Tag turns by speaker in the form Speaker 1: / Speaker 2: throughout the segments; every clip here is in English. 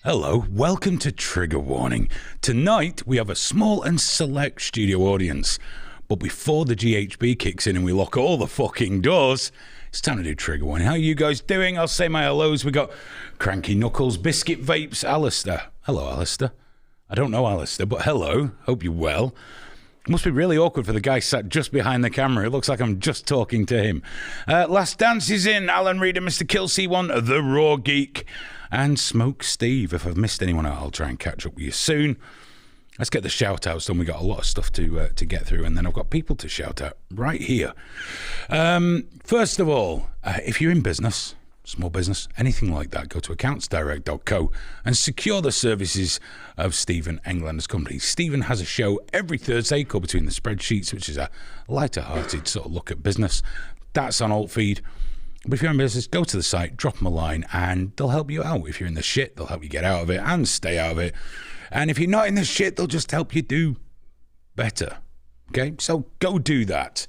Speaker 1: Hello, welcome to Trigger Warning. Tonight we have a small and select studio audience. But before the GHB kicks in and we lock all the fucking doors, it's time to do Trigger Warning. How are you guys doing? I'll say my hellos. We got Cranky Knuckles, Biscuit Vapes, Alistair. Hello, Alistair. I don't know Alistair, but hello. Hope you're well. It must be really awkward for the guy sat just behind the camera. It looks like I'm just talking to him. Last Dance is in. Alan Reader, Mr. Kill C1, The Raw Geek, and Smoke Steve. If I've missed anyone out, I'll try and catch up with you soon. Let's get the shout-outs done. We've got a lot of stuff to get through, and then I've got people to shout out right here. First of all, if you're in business, small business, anything like that, go to accountsdirect.co and secure the services of Stephen Englander's company. Stephen has a show every Thursday called Between the Spreadsheets, which is a lighter-hearted sort of look at business. That's on alt feed. But if you're in business, go to the site, drop them a line, and they'll help you out. If you're in the shit, they'll help you get out of it and stay out of it. And if you're not in the shit, they'll just help you do better. Okay? So go do that.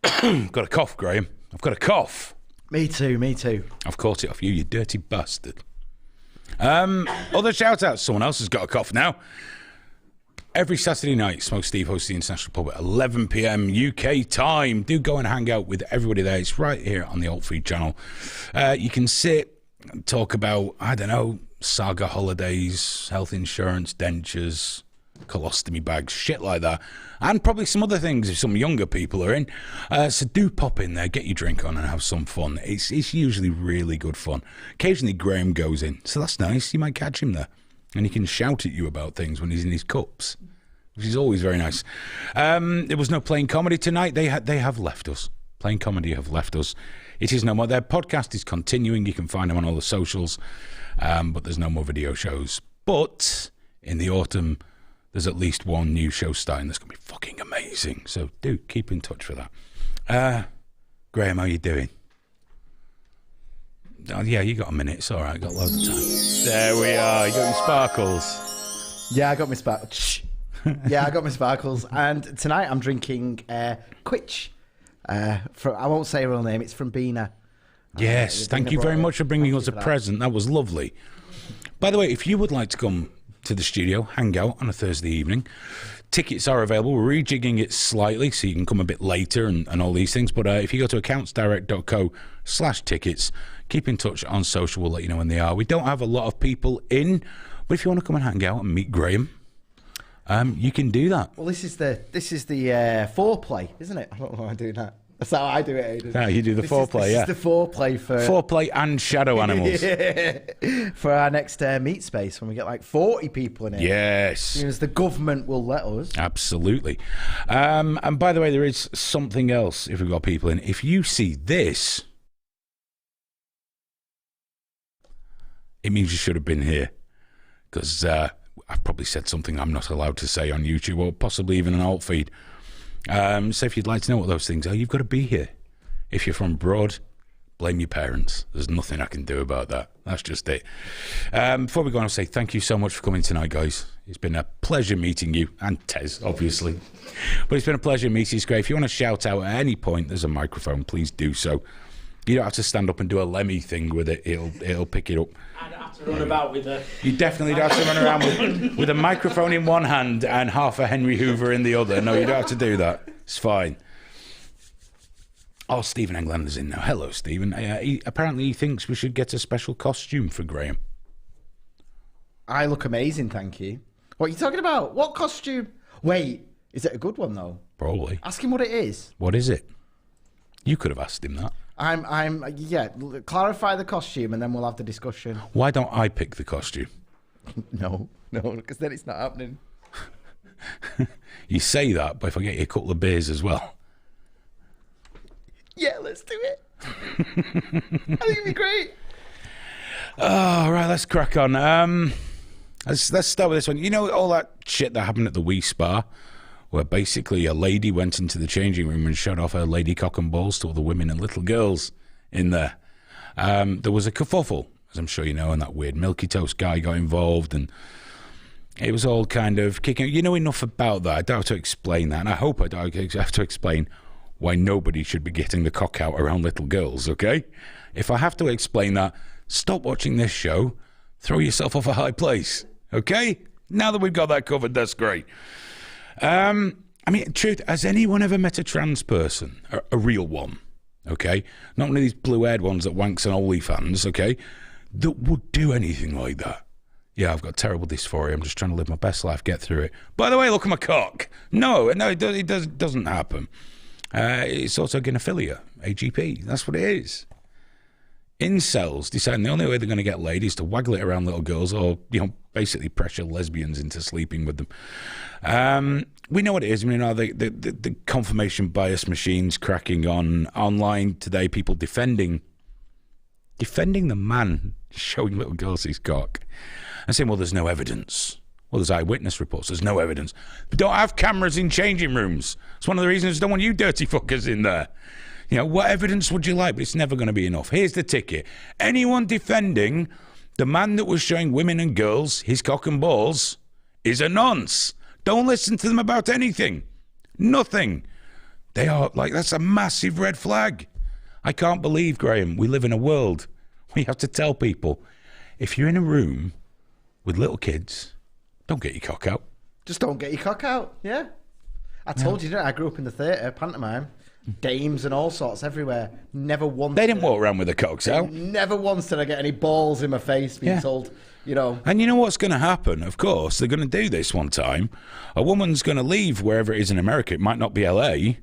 Speaker 1: Got a cough, Graham. I've got a cough.
Speaker 2: Me too.
Speaker 1: I've caught it off you dirty bastard. Other shout-outs. Someone else has got a cough now. Every Saturday night, Smoke Steve hosts the International Pub at 11 p.m. UK time. Do go and hang out with everybody there. It's right here on the Alt Feed channel. You can sit and talk about, I don't know, saga holidays, health insurance, dentures, colostomy bags, shit like that. And probably some other things if some younger people are in. So do pop in there, get your drink on and have some fun. It's usually really good fun. Occasionally Graham goes in, so that's nice. You might catch him there. And he can shout at you about things when he's in his cups, which is always very nice. There was no Plain Comedy tonight. They have left us. Plain Comedy have left us. It is no more. Their podcast is continuing. You can find them on all the socials. But there's no more video shows. But in the autumn, there's at least one new show starting that's going to be fucking amazing. So do keep in touch for that. Graham, how you doing? Oh, yeah, you got a minute. It's all right. Got loads of time. There we are. You got your sparkles.
Speaker 2: Yeah, I got my sparkles. Yeah, I got my sparkles. And tonight I'm drinking Quitch. I won't say her real name. It's from Bina.
Speaker 1: Yes, thank you very much for bringing us a present. That was lovely. By the way, if you would like to come to the studio, hang out on a Thursday evening, tickets are available. We're rejigging it slightly so you can come a bit later and all these things. But if you go to accountsdirect.co/tickets, keep in touch on social. We'll let you know when they are. We don't have a lot of people in, but if you want to come and hang out and meet Graham, you can do that.
Speaker 2: Well, this is the foreplay, isn't it? I don't know how I do that. That's how I do it, Aiden.
Speaker 1: Yeah, you do the foreplay, yeah.
Speaker 2: This is the foreplay for...
Speaker 1: Foreplay and shadow animals.
Speaker 2: For our next meet space when we get like 40 people in it.
Speaker 1: Yes.
Speaker 2: As the government will let us.
Speaker 1: Absolutely. And by the way, there is something else if we've got people in. If you see this, it means you should have been here. Because I've probably said something I'm not allowed to say on YouTube or possibly even an alt feed. So if you'd like to know what those things are, you've got to be here. If you're from abroad, blame your parents. There's nothing I can do about that. That's just it. Before we go on, I'll say thank you so much for coming tonight, guys. It's been a pleasure meeting you, and Tez, obviously. But it's been a pleasure meeting you. Great. If you want to shout out at any point, there's a microphone. Please do so. You don't have to stand up and do a Lemmy thing with it. It'll pick it up.
Speaker 3: I don't have to run about with a...
Speaker 1: You definitely don't have to run around with a microphone in one hand and half a Henry Hoover in the other. No, you don't have to do that. It's fine. Oh, Stephen Englander's in now. Hello, Stephen. Apparently he thinks we should get a special costume for Graham.
Speaker 2: I look amazing, thank you. What are you talking about? What costume? Wait, is it a good one, though?
Speaker 1: Probably.
Speaker 2: Ask him what it is.
Speaker 1: What is it? You could have asked him that.
Speaker 2: Yeah, clarify the costume and then we'll have the discussion.
Speaker 1: Why don't I pick the costume?
Speaker 2: No, because then it's not happening.
Speaker 1: You say that, but if I get you a couple of beers as well.
Speaker 2: Yeah, let's do it. I think it'd be great.
Speaker 1: Oh, right, let's crack on. Let's start with this one. You know all that shit that happened at the Wee Spa? Where basically a lady went into the changing room and showed off her lady cock and balls to all the women and little girls in there. There was a kerfuffle, as I'm sure you know, and that weird Milky Toast guy got involved, and it was all kind of kicking. You know enough about that. I don't have to explain that, and I hope I don't have to explain why nobody should be getting the cock out around little girls, okay? If I have to explain that, stop watching this show, throw yourself off a high place. Okay? Now that we've got that covered, that's great. I mean, truth, has anyone ever met a trans person? A real one, okay? Not one of these blue-haired ones that wanks on OnlyFans, okay? That would do anything like that. Yeah, I've got terrible dysphoria. I'm just trying to live my best life, get through it. By the way, look at my cock. No, it doesn't happen. It's also genophilia, AGP. That's what it is. Incels deciding the only way they're going to get laid is to waggle it around little girls or, basically pressure lesbians into sleeping with them. We know what it is. I mean, the confirmation bias machines cracking on online today, people defending the man showing little girls his cock and saying, well, there's no evidence. Well, there's eyewitness reports. There's no evidence. We don't have cameras in changing rooms. It's one of the reasons I don't want you dirty fuckers in there. What evidence would you like? But it's never going to be enough. Here's the ticket. Anyone defending the man that was showing women and girls his cock and balls is a nonce. Don't listen to them about anything. Nothing. They are that's a massive red flag. I can't believe, Graham, we live in a world where you have to tell people, if you're in a room with little kids, don't get your cock out.
Speaker 2: Just don't get your cock out, yeah. I told you, didn't I? I grew up in the theatre, pantomime. Dames and all sorts everywhere. Never once.
Speaker 1: They didn't walk around with their cocks out.
Speaker 2: Never once did I get any balls in my face being told,
Speaker 1: And you know what's going to happen? Of course, they're going to do this one time. A woman's going to leave wherever it is in America. It might not be LA.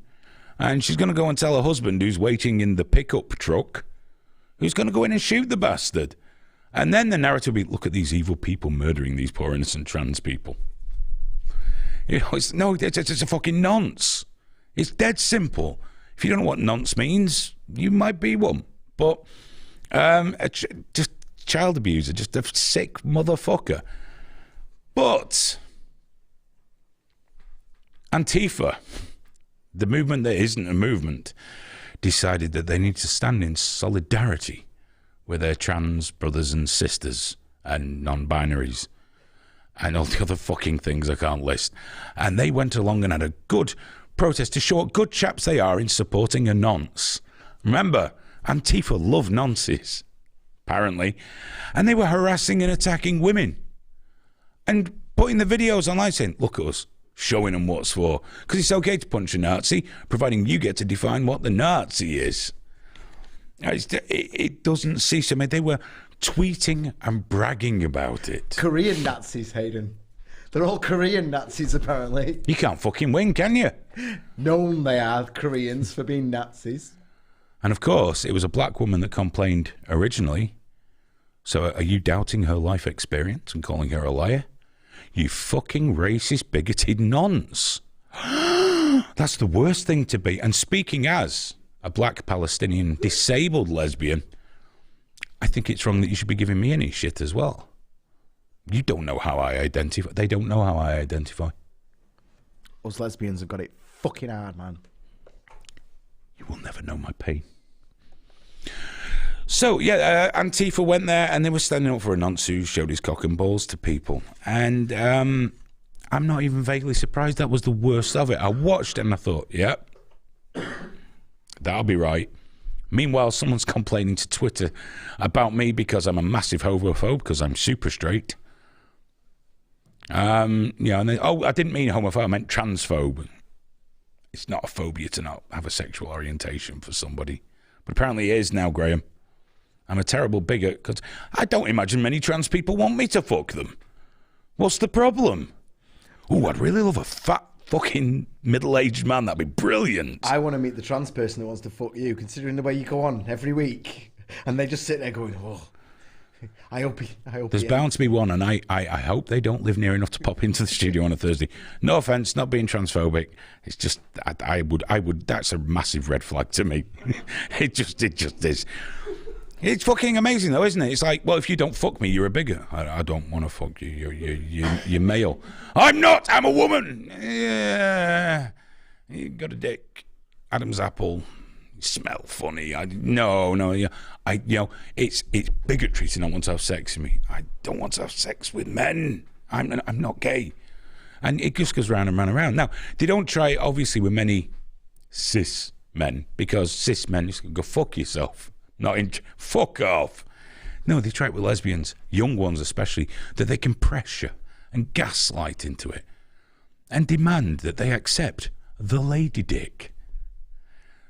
Speaker 1: And she's going to go and tell her husband, who's waiting in the pickup truck, who's going to go in and shoot the bastard. And then the narrative will be, look at these evil people murdering these poor innocent trans people. It's a fucking nonce. It's dead simple. If you don't know what nonce means, you might be one. But just child abuser, just a sick motherfucker. But Antifa, the movement that isn't a movement, decided that they need to stand in solidarity with their trans brothers and sisters and non-binaries and all the other fucking things I can't list. And they went along and had a good protest to show what good chaps they are in supporting a nonce. Remember, Antifa love nonces, apparently. And they were harassing and attacking women. And putting the videos online saying, look at us, showing them what's for. Because it's okay to punch a Nazi, providing you get to define what the Nazi is. It doesn't cease. I mean, they were tweeting and bragging about it.
Speaker 2: Korean Nazis, Hayden. They're all Korean Nazis, apparently.
Speaker 1: You can't fucking win, can you?
Speaker 2: Known they are Koreans for being Nazis.
Speaker 1: And of course, it was a black woman that complained originally. So are you doubting her life experience and calling her a liar? You fucking racist, bigoted nonce. That's the worst thing to be. And speaking as a black Palestinian disabled lesbian, I think it's wrong that you should be giving me any shit as well. You don't know how I identify. They don't know how I identify.
Speaker 2: Us lesbians have got it fucking hard, man.
Speaker 1: You will never know my pain. So, Antifa went there and they were standing up for a nonce who showed his cock and balls to people. And I'm not even vaguely surprised. That was the worst of it. I watched it and I thought, yep, that'll be right. Meanwhile, someone's complaining to Twitter about me because I'm a massive homophobe because I'm super straight. And then, I didn't mean homophobe, I meant transphobe. It's not a phobia to not have a sexual orientation for somebody. But apparently it is now, Graham. I'm a terrible bigot because I don't imagine many trans people want me to fuck them. What's the problem? Oh, I'd really love a fat fucking middle-aged man. That'd be brilliant.
Speaker 2: I want to meet the trans person that wants to fuck you, considering the way you go on every week. And they just sit there going, oh, I hope
Speaker 1: There's bound to be one, and I hope they don't live near enough to pop into the studio on a Thursday. No offence, not being transphobic. It's just, I would, that's a massive red flag to me. It just is. It's fucking amazing though, isn't it? It's like, well, if you don't fuck me, you're a bigot. I don't want to fuck you. You're male. I'm not. I'm a woman. Yeah. You got a dick. Adam's apple. You smell funny. No. Yeah. It's bigotry to not want to have sex with me. I don't want to have sex with men. I'm not gay. And it just goes round and round and round. Now, they don't try it, obviously, with many cis men, because cis men just go fuck yourself. Fuck off. No, they try it with lesbians, young ones especially, that they can pressure and gaslight into it and demand that they accept the lady dick.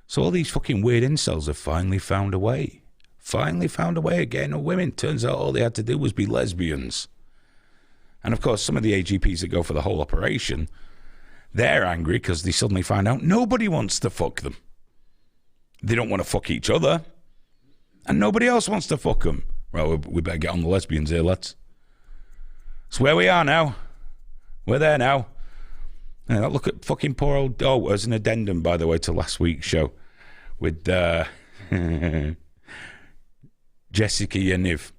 Speaker 1: So all these fucking weird incels have finally found a way. Finally found a way of getting at women. Turns out all they had to do was be lesbians. And of course, some of the AGPs that go for the whole operation, they're angry because they suddenly find out nobody wants to fuck them. They don't want to fuck each other. And nobody else wants to fuck them. Well, we better get on the lesbians here, lads. It's where we are now. We're there now. And look at fucking poor old... Oh, as an addendum, by the way, to last week's show with Jessica Yaniv.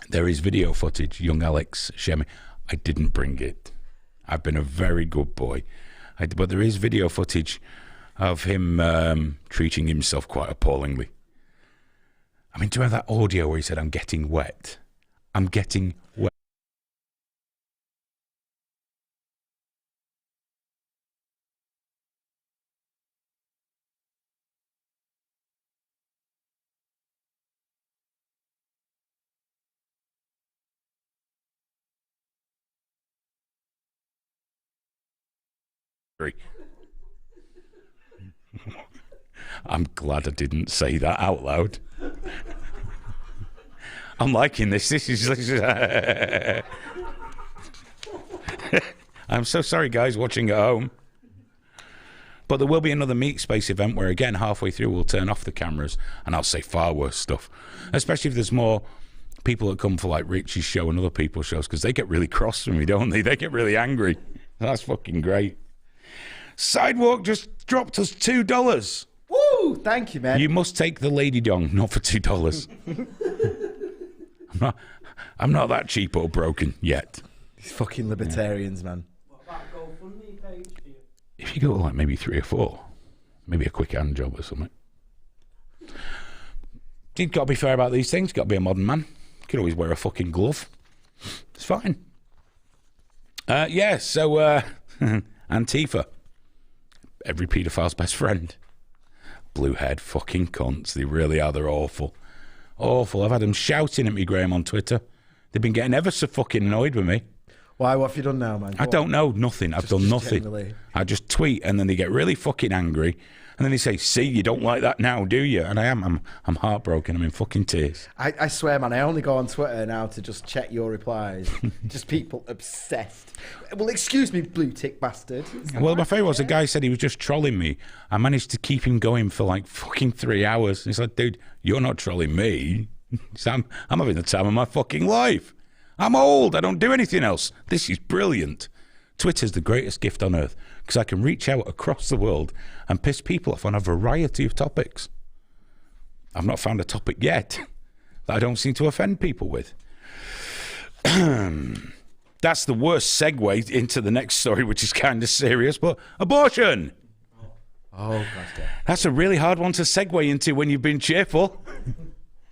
Speaker 1: There is video footage, young Alex Shemi. I didn't bring it. I've been a very good boy. But there is video footage of him treating himself quite appallingly. I mean, do you have that audio where he said, I'm getting wet? I'm getting wet. I'm glad I didn't say that out loud. I'm liking this. This is I'm so sorry, guys, watching at home. But there will be another Meat Space event where, again, halfway through, we'll turn off the cameras and I'll say far worse stuff. Especially if there's more people that come for, like, Richie's show and other people's shows, because they get really cross with me, don't they? They get really angry. That's fucking great. Sidewalk just dropped us $2.
Speaker 2: Woo! Thank you, man.
Speaker 1: You must take the lady dong, not for $2. I'm not that cheap or broken yet.
Speaker 2: These fucking libertarians, man.
Speaker 3: What about GoFundMe page for you?
Speaker 1: If you go to like maybe 3 or 4, maybe a quick hand job or something. You've got to be fair about these things. Got to be a modern man. You could always wear a fucking glove. It's fine. So Antifa. Every paedophile's best friend. Blue-haired fucking cunts. They really are. They're awful. Awful. I've had them shouting at me, Graham, on Twitter. They've been getting ever so fucking annoyed with me.
Speaker 2: Why? What have you done now, man?
Speaker 1: I don't know. Nothing. I've done nothing.
Speaker 2: Generally.
Speaker 1: I just tweet and then they get really fucking angry. And then they say, see, you don't like that now, do you? And I am. I'm heartbroken. I'm in fucking tears.
Speaker 2: I swear, man, I only go on Twitter now to just check your replies. Just people obsessed. Well, excuse me, blue tick bastard.
Speaker 1: Well, my favourite was a guy said he was just trolling me. I managed to keep him going for like fucking 3 hours. He's like, dude, you're not trolling me. I'm having the time of my fucking life. I'm old. I don't do anything else. This is brilliant. Twitter's the greatest gift on earth because I can reach out across the world and piss people off on a variety of topics. I've not found a topic yet that I don't seem to offend people with. That's the worst segue into the next story, which is kind of serious, but abortion.
Speaker 2: Oh, God.
Speaker 1: That's a really hard one to segue into when you've been cheerful.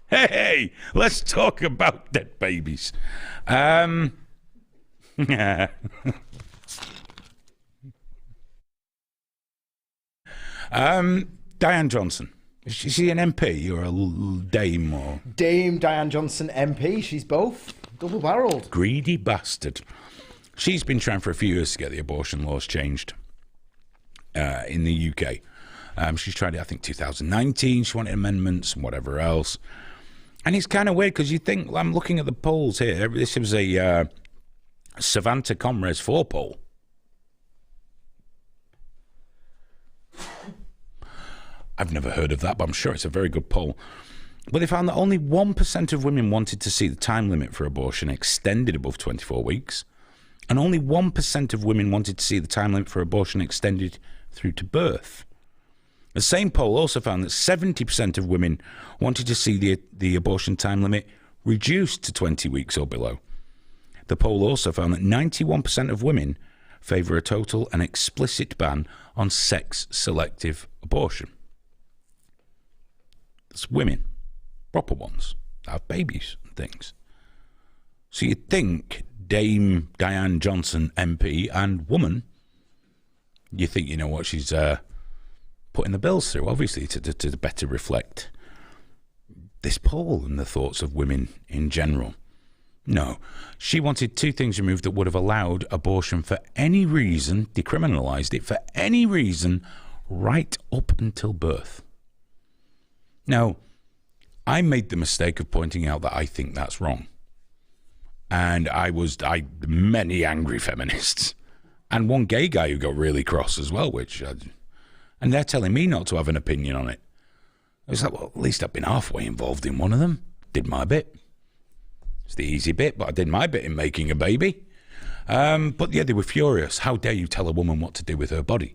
Speaker 1: Hey, let's talk about dead babies. Diane Johnson. Is she an MP or a dame or...
Speaker 2: Dame Diane Johnson MP. She's both. Double-barreled.
Speaker 1: Greedy bastard. She's been trying for a few years to get the abortion laws changed in the UK. She's tried it, I think, 2019. She wanted amendments and whatever else. And it's kind of weird because you think, I'm looking at the polls here. This was a Savanta Comres 4 poll. I've never heard of that, but I'm sure it's a very good poll. But they found that only 1% of women wanted to see the time limit for abortion extended above 24 weeks. And only 1% of women wanted to see the time limit for abortion extended through to birth. The same poll also found that 70% of women wanted to see the abortion time limit reduced to 20 weeks or below. The poll also found that 91% of women favour a total and explicit ban on sex-selective abortion. It's women, proper ones, that have babies and things. So you'd think Dame Diane Johnson MP and woman, you think, you know what, she's putting the bills through, obviously, to better reflect this poll and the thoughts of women in general. No, she wanted two things removed that would have allowed abortion for any reason, decriminalised it for any reason, right up until birth. Now, I made the mistake of pointing out that I think that's wrong. And many angry feminists, and one gay guy who got really cross as well, and they're telling me not to have an opinion on it. I was like, well, at least I've been halfway involved in one of them. Did my bit. It's the easy bit, but I did my bit in making a baby. But yeah, they were furious. How dare you tell a woman what to do with her body?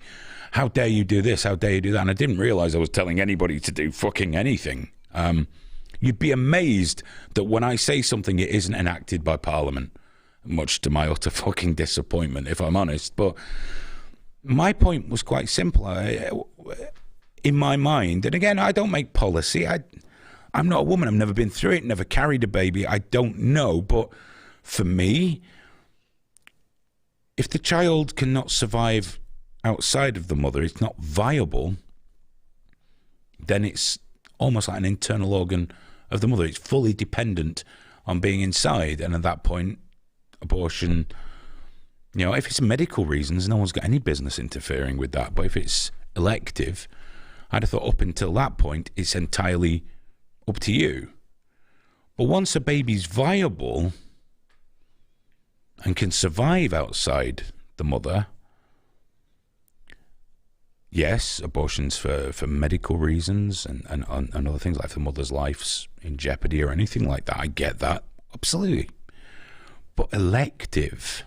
Speaker 1: How dare you do this? How dare you do that? And I didn't realise I was telling anybody to do fucking anything. You'd be amazed that when I say something, it isn't enacted by Parliament, much to my utter fucking disappointment, if I'm honest. But my point was quite simple. In my mind, and again, I don't make policy. I'm not a woman. I've never been through it, never carried a baby. I don't know. But for me, if the child cannot survive outside of the mother, it's not viable, then it's almost like an internal organ of the mother. It's fully dependent on being inside. And at that point, abortion, if it's medical reasons, no one's got any business interfering with that. But if it's elective, I'd have thought up until that point, it's entirely up to you. But once a baby's viable and can survive outside the mother, yes, abortion's for medical reasons and other things, like if the mother's life's in jeopardy or anything like that. I get that, absolutely. But elective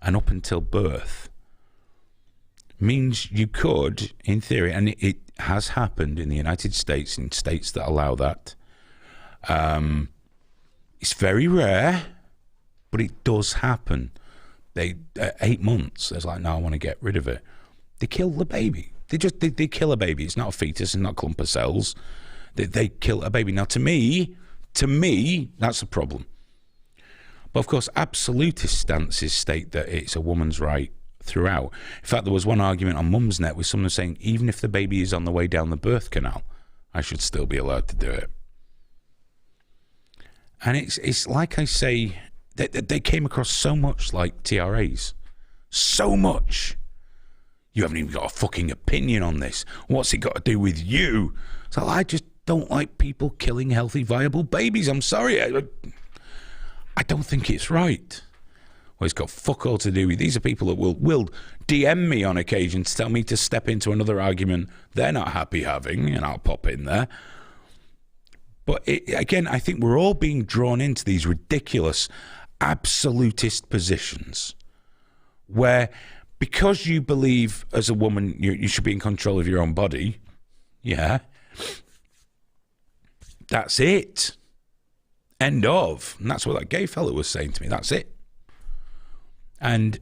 Speaker 1: and up until birth means you could, in theory, and it has happened in the United States, in states that allow that. It's very rare, but it does happen. They 8 months, it's like, no, I want to get rid of it. They kill the baby. They kill a baby. It's not a fetus, it's not a clump of cells. They kill a baby. Now, to me, that's a problem. But of course, absolutist stances state that it's a woman's right throughout. In fact, there was one argument on Mumsnet with someone saying, even if the baby is on the way down the birth canal, I should still be allowed to do it. And it's like I say, they came across so much like TRAs. So much. You haven't even got a fucking opinion on this. What's it got to do with you? So I just don't like people killing healthy, viable babies. I'm sorry. I don't think it's right. Well, it's got fuck all to do with. These are people that will DM me on occasion to tell me to step into another argument they're not happy having, and I'll pop in there. But again, I think we're all being drawn into these ridiculous absolutist positions where, because you believe as a woman you should be in control of your own body, yeah, that's it. End of. And that's what that gay fellow was saying to me. That's it. And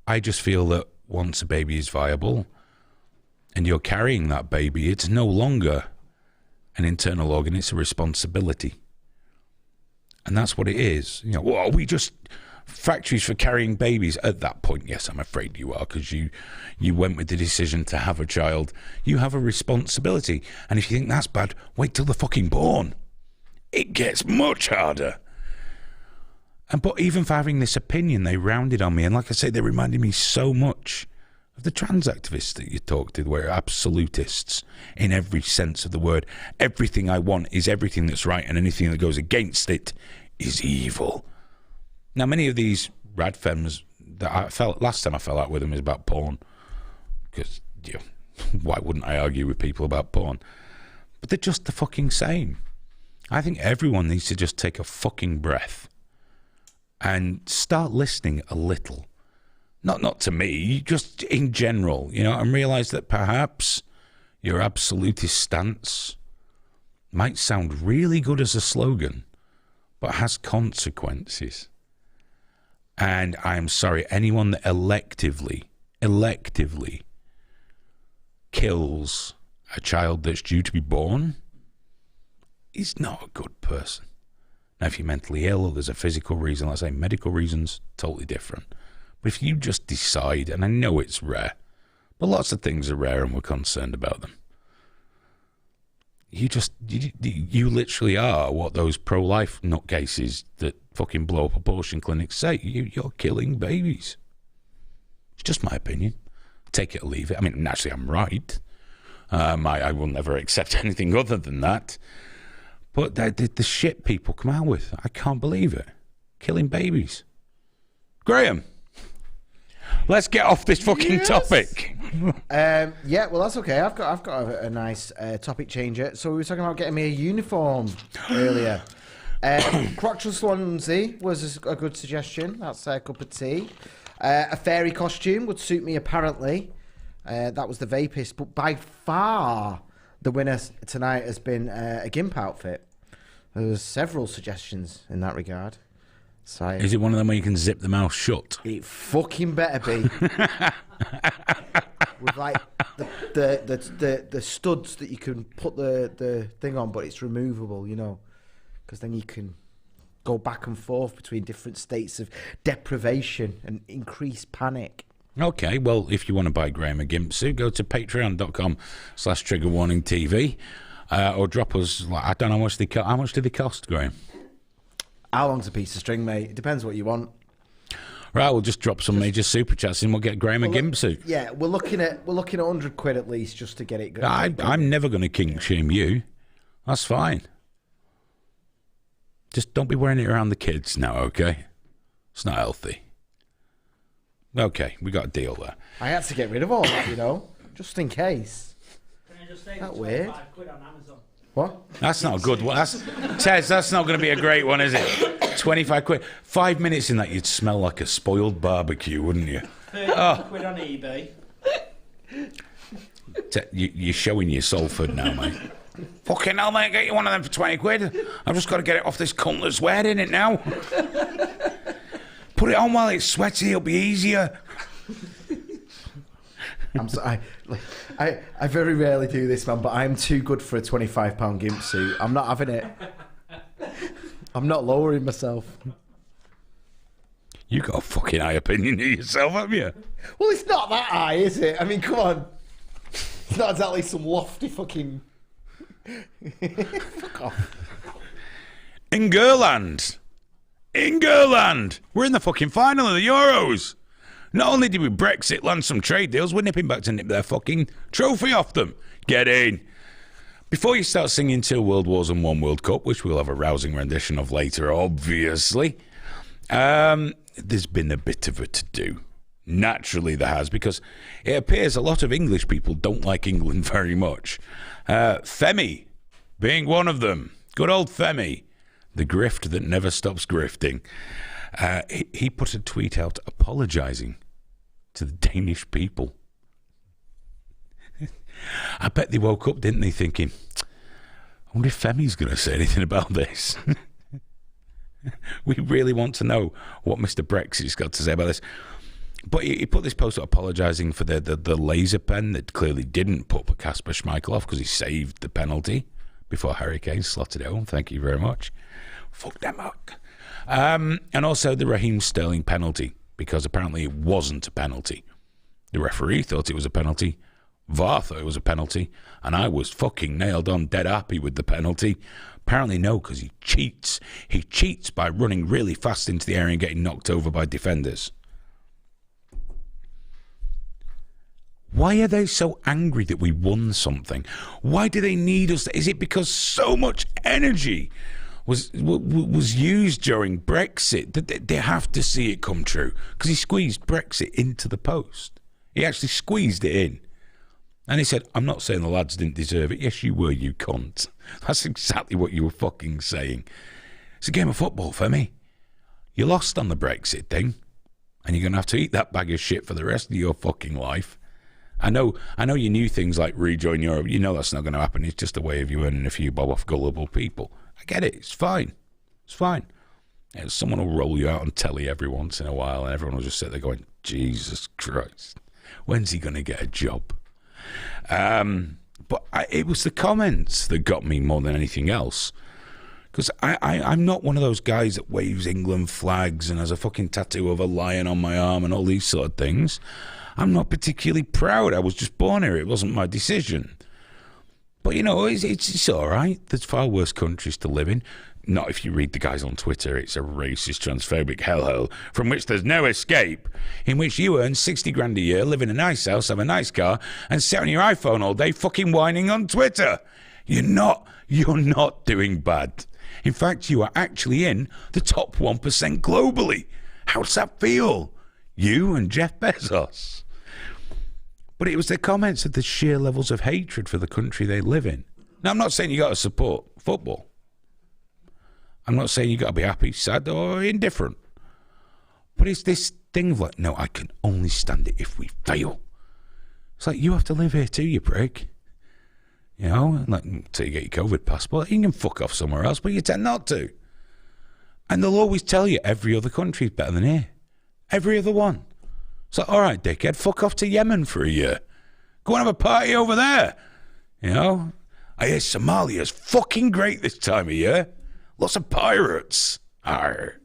Speaker 1: I just feel that once a baby is viable and you're carrying that baby, it's no longer an internal organ, it's a responsibility. And that's what it is. Well, are we just factories for carrying babies? At that point, yes, I'm afraid you are, because you went with the decision to have a child. You have a responsibility. And if you think that's bad, wait till they're fucking born. It gets much harder. But even for having this opinion, they rounded on me. And like I say, they reminded me so much of the trans activists that you talked to, where absolutists in every sense of the word. Everything I want is everything that's right, and anything that goes against it is evil. Now, many of these rad femmes that last time I fell out with them is about porn. Because, why wouldn't I argue with people about porn? But they're just the fucking same. I think everyone needs to just take a fucking breath and start listening a little. Not to me, just in general, and realize that perhaps your absolutist stance might sound really good as a slogan, but has consequences. And I'm sorry, anyone that electively kills a child that's due to be born is not a good person. Now, if you're mentally ill or there's a physical reason, let's say medical reasons, totally different. But if you just decide, and I know it's rare, but lots of things are rare and we're concerned about them. you literally are what those pro-life nutcases that fucking blow up abortion clinics say. You're killing babies. It's just my opinion. Take it or leave it. I mean, naturally, I'm right. I will never accept anything other than that. But the shit people come out with, I can't believe it. Killing babies. Graham, let's get off this fucking topic.
Speaker 2: Yeah, well, that's okay. I've got a nice topic changer. So we were talking about getting me a uniform earlier. Crotchless Swansea was a good suggestion. That's a cup of tea. A fairy costume would suit me, apparently. That was the vapist. But by far, the winner tonight has been a gimp outfit. There's several suggestions in that regard. So
Speaker 1: is it one of them where you can zip the mouth shut?
Speaker 2: It fucking better be. With like the studs that you can put the thing on, but it's removable, you know, because then you can go back and forth between different states of deprivation and increased panic.
Speaker 1: Okay, well, if you want to buy Graham a gimp suit, go to patreon.com/triggerwarningtv or drop us, I don't know how much do they cost, Graham?
Speaker 2: How long's a piece of string, mate? It depends what you want.
Speaker 1: Right, we'll just drop some major super chats and we'll get Graham a gimp suit.
Speaker 2: Yeah, we're looking at £100 at least just to get it going.
Speaker 1: I'm never going to kink shame you. That's fine. Just don't be wearing it around the kids now, okay? It's not healthy. Okay, we got a deal there.
Speaker 2: I had to get rid of all that, you know, just in case.
Speaker 3: Can I just say
Speaker 2: that weird?
Speaker 3: £25 on Amazon?
Speaker 2: What?
Speaker 1: That's not a good one. Tez, that's not going to be a great one, is it? 25 quid. 5 minutes in that, you'd smell like a spoiled barbecue, wouldn't you?
Speaker 3: 30 quid on eBay.
Speaker 1: You're showing your Salford now, mate. Fucking hell, mate, get you one of them for 20 quid. I've just got to get it off this cunt that's wearing it now. Put it on while it's sweaty, it'll be easier.
Speaker 2: I very rarely do this, man, but I'm too good for a £25 gimp suit. I'm not having it. I'm not lowering myself.
Speaker 1: You got a fucking high opinion of yourself, haven't you?
Speaker 2: Well, it's not that high, is it? I mean, come on. It's not exactly some lofty fucking... Fuck off.
Speaker 1: In Gerland, we're in the fucking final of the Euros. Not only did we Brexit land some trade deals, we're nipping back to nip their fucking trophy off them. Get in. Before you start singing 2 World Wars and 1 World Cup, which we'll have a rousing rendition of later, obviously, there's been a bit of a to-do. Naturally there has, because it appears a lot of English people don't like England very much. Femi being one of them. Good old Femi. The grift that never stops grifting. He put a tweet out apologising to the Danish people. I bet they woke up, didn't they, thinking, I wonder if Femi's going to say anything about this. We really want to know what Mr. Brexit's got to say about this. But he put this post out apologising for the laser pen that clearly didn't put Kasper Schmeichel off because he saved the penalty before Harry Kane slotted it home. Thank you very much. Fuck them up. And also the Raheem Sterling penalty, because apparently it wasn't a penalty. The referee thought it was a penalty. VAR thought it was a penalty. And I was fucking nailed on dead happy with the penalty. Apparently no, because he cheats. He cheats by running really fast into the area and getting knocked over by defenders. Why are they so angry that we won something? Why do they need us? Is it because so much energy was used during Brexit that they have to see it come true? Because he squeezed Brexit into the post. He actually squeezed it in. And he said, I'm not saying the lads didn't deserve it. Yes, you were, you cunt. That's exactly what you were fucking saying. It's a game of football for me. You lost on the Brexit thing, and you're going to have to eat that bag of shit for the rest of your fucking life. I know you knew things like rejoin Europe. You know that's not going to happen. It's just a way of you earning a few bob off gullible people. I get it. It's fine. It's fine. And someone will roll you out on telly every once in a while, and everyone will just sit there going, Jesus Christ, when's he going to get a job? But it was the comments that got me more than anything else. Because I'm not one of those guys that waves England flags and has a fucking tattoo of a lion on my arm and all these sort of things. I'm not particularly proud. I was just born here. It wasn't my decision. But, you know, it's all right. There's far worse countries to live in. Not if you read the guys on Twitter. It's a racist, transphobic hellhole from which there's no escape, in which you earn 60 grand a year, live in a nice house, have a nice car, and sit on your iPhone all day fucking whining on Twitter. You're not doing bad. In fact, you are actually in the top 1% globally. How does that feel? You and Jeff Bezos. But it was the comments of the sheer levels of hatred for the country they live in. Now, I'm not saying you got to support football. I'm not saying you got to be happy, sad, or indifferent. But it's this thing of like, no, I can only stand it if we fail. It's like, you have to live here too, you prick. You know, like, until you get your COVID passport, you can fuck off somewhere else, but you tend not to. And they'll always tell you every other country is better than here. Every other one. It's like, all right, dickhead, fuck off to Yemen for a year. Go and have a party over there. You know? I hear Somalia's fucking great this time of year. Lots of pirates. Arr.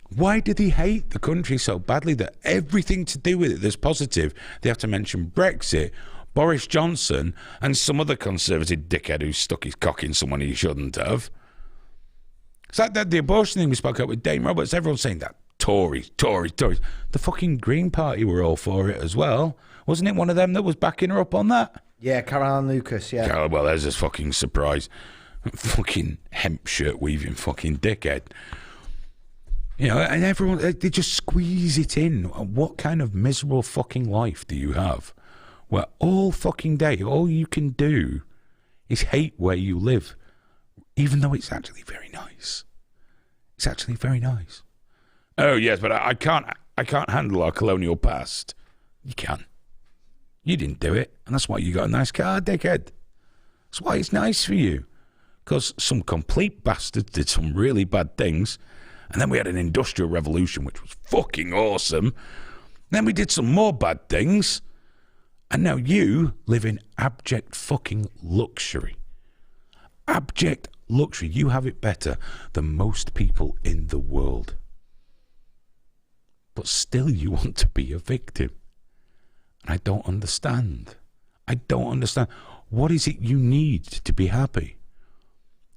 Speaker 1: Why do they hate the country so badly that everything to do with it that's positive, they have to mention Brexit, Boris Johnson, and some other conservative dickhead who stuck his cock in someone he shouldn't have? It's like that the abortion thing we spoke about with Dane Roberts. Everyone's saying that. Tories. The fucking Green Party were all for it as well. Wasn't it one of them that was backing her up on that?
Speaker 2: Yeah, Caroline Lucas, yeah.
Speaker 1: Well, there's a fucking surprise. Fucking hemp shirt weaving fucking dickhead. You know, and everyone, they just squeeze it in. What kind of miserable fucking life do you have? Where all fucking day, all you can do is hate where you live, even though it's actually very nice. It's actually very nice. Oh, yes, but I can't handle our colonial past. You can. You didn't do it, and that's why you got a nice car, dickhead. That's why it's nice for you. Because some complete bastard did some really bad things, and then we had an industrial revolution, which was fucking awesome. Then we did some more bad things, and now you live in abject fucking luxury. Abject luxury. You have it better than most people in the world. But still you want to be a victim. And I don't understand. I don't understand. What is it you need to be happy?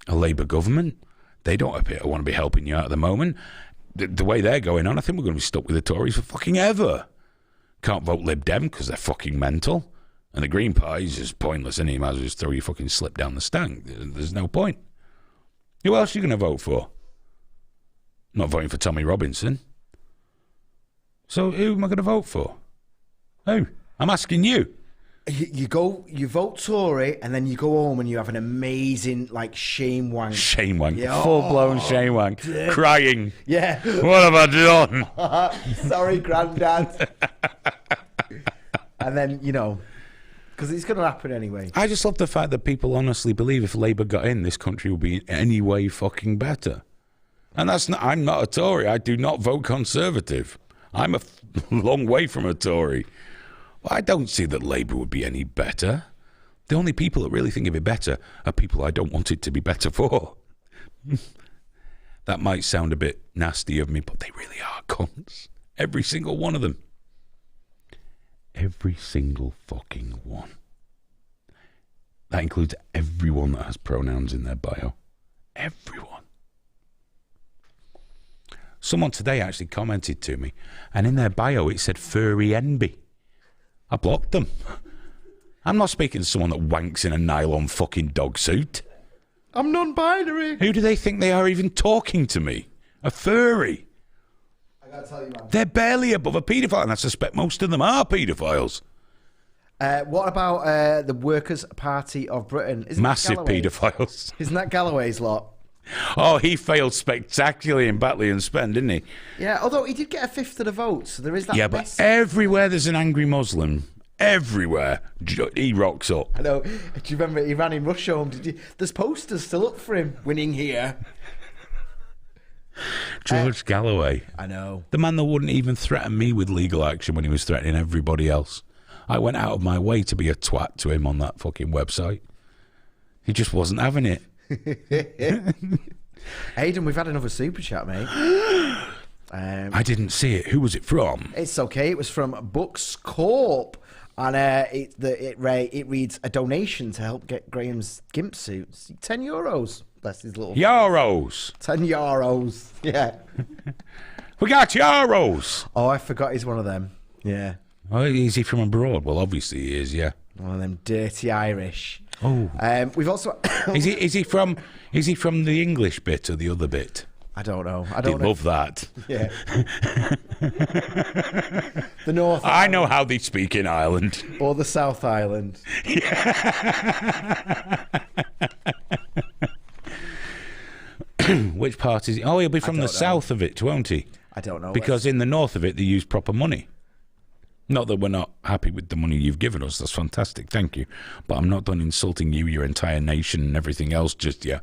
Speaker 1: A Labour government? They don't appear to want to be helping you out at the moment. The way they're going on, I think we're going to be stuck with the Tories for fucking ever. Can't vote Lib Dem because they're fucking mental. And the Green Party's just pointless, and you might as well just throw your fucking slip down the stank. There's no point. Who else are you going to vote for? Not voting for Tommy Robinson. So who am I going to vote for? Who? I'm asking you.
Speaker 2: You vote Tory, and then you go home and you have an amazing, like, shame wank.
Speaker 1: Shame wank.
Speaker 2: Yeah.
Speaker 1: Full-blown shame wank. Crying.
Speaker 2: Yeah.
Speaker 1: What have I done?
Speaker 2: Sorry, Grandad. And then, you know, because it's going to happen anyway.
Speaker 1: I just love the fact that people honestly believe if Labour got in, this country would be in any way fucking better. And that's not, I'm not a Tory. I do not vote Conservative. I'm a long way from a Tory. Well, I don't see that Labour would be any better. The only people that really think it'd be better are people I don't want it to be better for. That might sound a bit nasty of me, but they really are cunts. Every single one of them. Every single fucking one. That includes everyone that has pronouns in their bio. Everyone. Someone today actually commented to me, and in their bio it said furry envy. I blocked them. I'm not speaking to someone that wanks in a nylon fucking dog suit.
Speaker 2: I'm non-binary.
Speaker 1: Who do they think they are even talking to me? A furry.
Speaker 2: I gotta tell you, man.
Speaker 1: They're barely above a paedophile, and I suspect most of them are paedophiles.
Speaker 2: What about the Workers' Party of Britain?
Speaker 1: Massive paedophiles.
Speaker 2: Isn't that Galloway's lot?
Speaker 1: Oh, he failed spectacularly in Batley and Spen, didn't he?
Speaker 2: Yeah, although he did get a fifth of the votes, so there is that.
Speaker 1: Yeah, but everywhere there's an angry Muslim, everywhere, he rocks up.
Speaker 2: I know. Do you remember he ran in Russia home? Did you? There's posters still up for him winning here.
Speaker 1: George Galloway.
Speaker 2: I know.
Speaker 1: The man that wouldn't even threaten me with legal action when he was threatening everybody else. I went out of my way to be a twat to him on that fucking website. He just wasn't having it.
Speaker 2: Aidan, we've had another super chat, mate.
Speaker 1: I didn't see it. Who was it from?
Speaker 2: It's okay. It was from Books Corp. And it reads, a donation to help get Graham's gimp suits. €10. That's his little...
Speaker 1: Euros.
Speaker 2: €10. Yeah.
Speaker 1: We got euros.
Speaker 2: Oh, I forgot he's one of them. Yeah.
Speaker 1: Oh, is he from abroad? Well, obviously he is, yeah.
Speaker 2: One of them dirty Irish.
Speaker 1: Oh.
Speaker 2: We've also...
Speaker 1: Is he from the English bit or the other bit?
Speaker 2: I don't know.
Speaker 1: They love that.
Speaker 2: Yeah. The North
Speaker 1: I know how they speak in Ireland.
Speaker 2: or the South Island.
Speaker 1: Which part is he? Oh, he'll be from the south of it, won't he?
Speaker 2: I don't know.
Speaker 1: Because in the north of it, they use proper money. Not that we're not happy with the money you've given us. That's fantastic. Thank you. But I'm not done insulting you, your entire nation, and everything else just yet.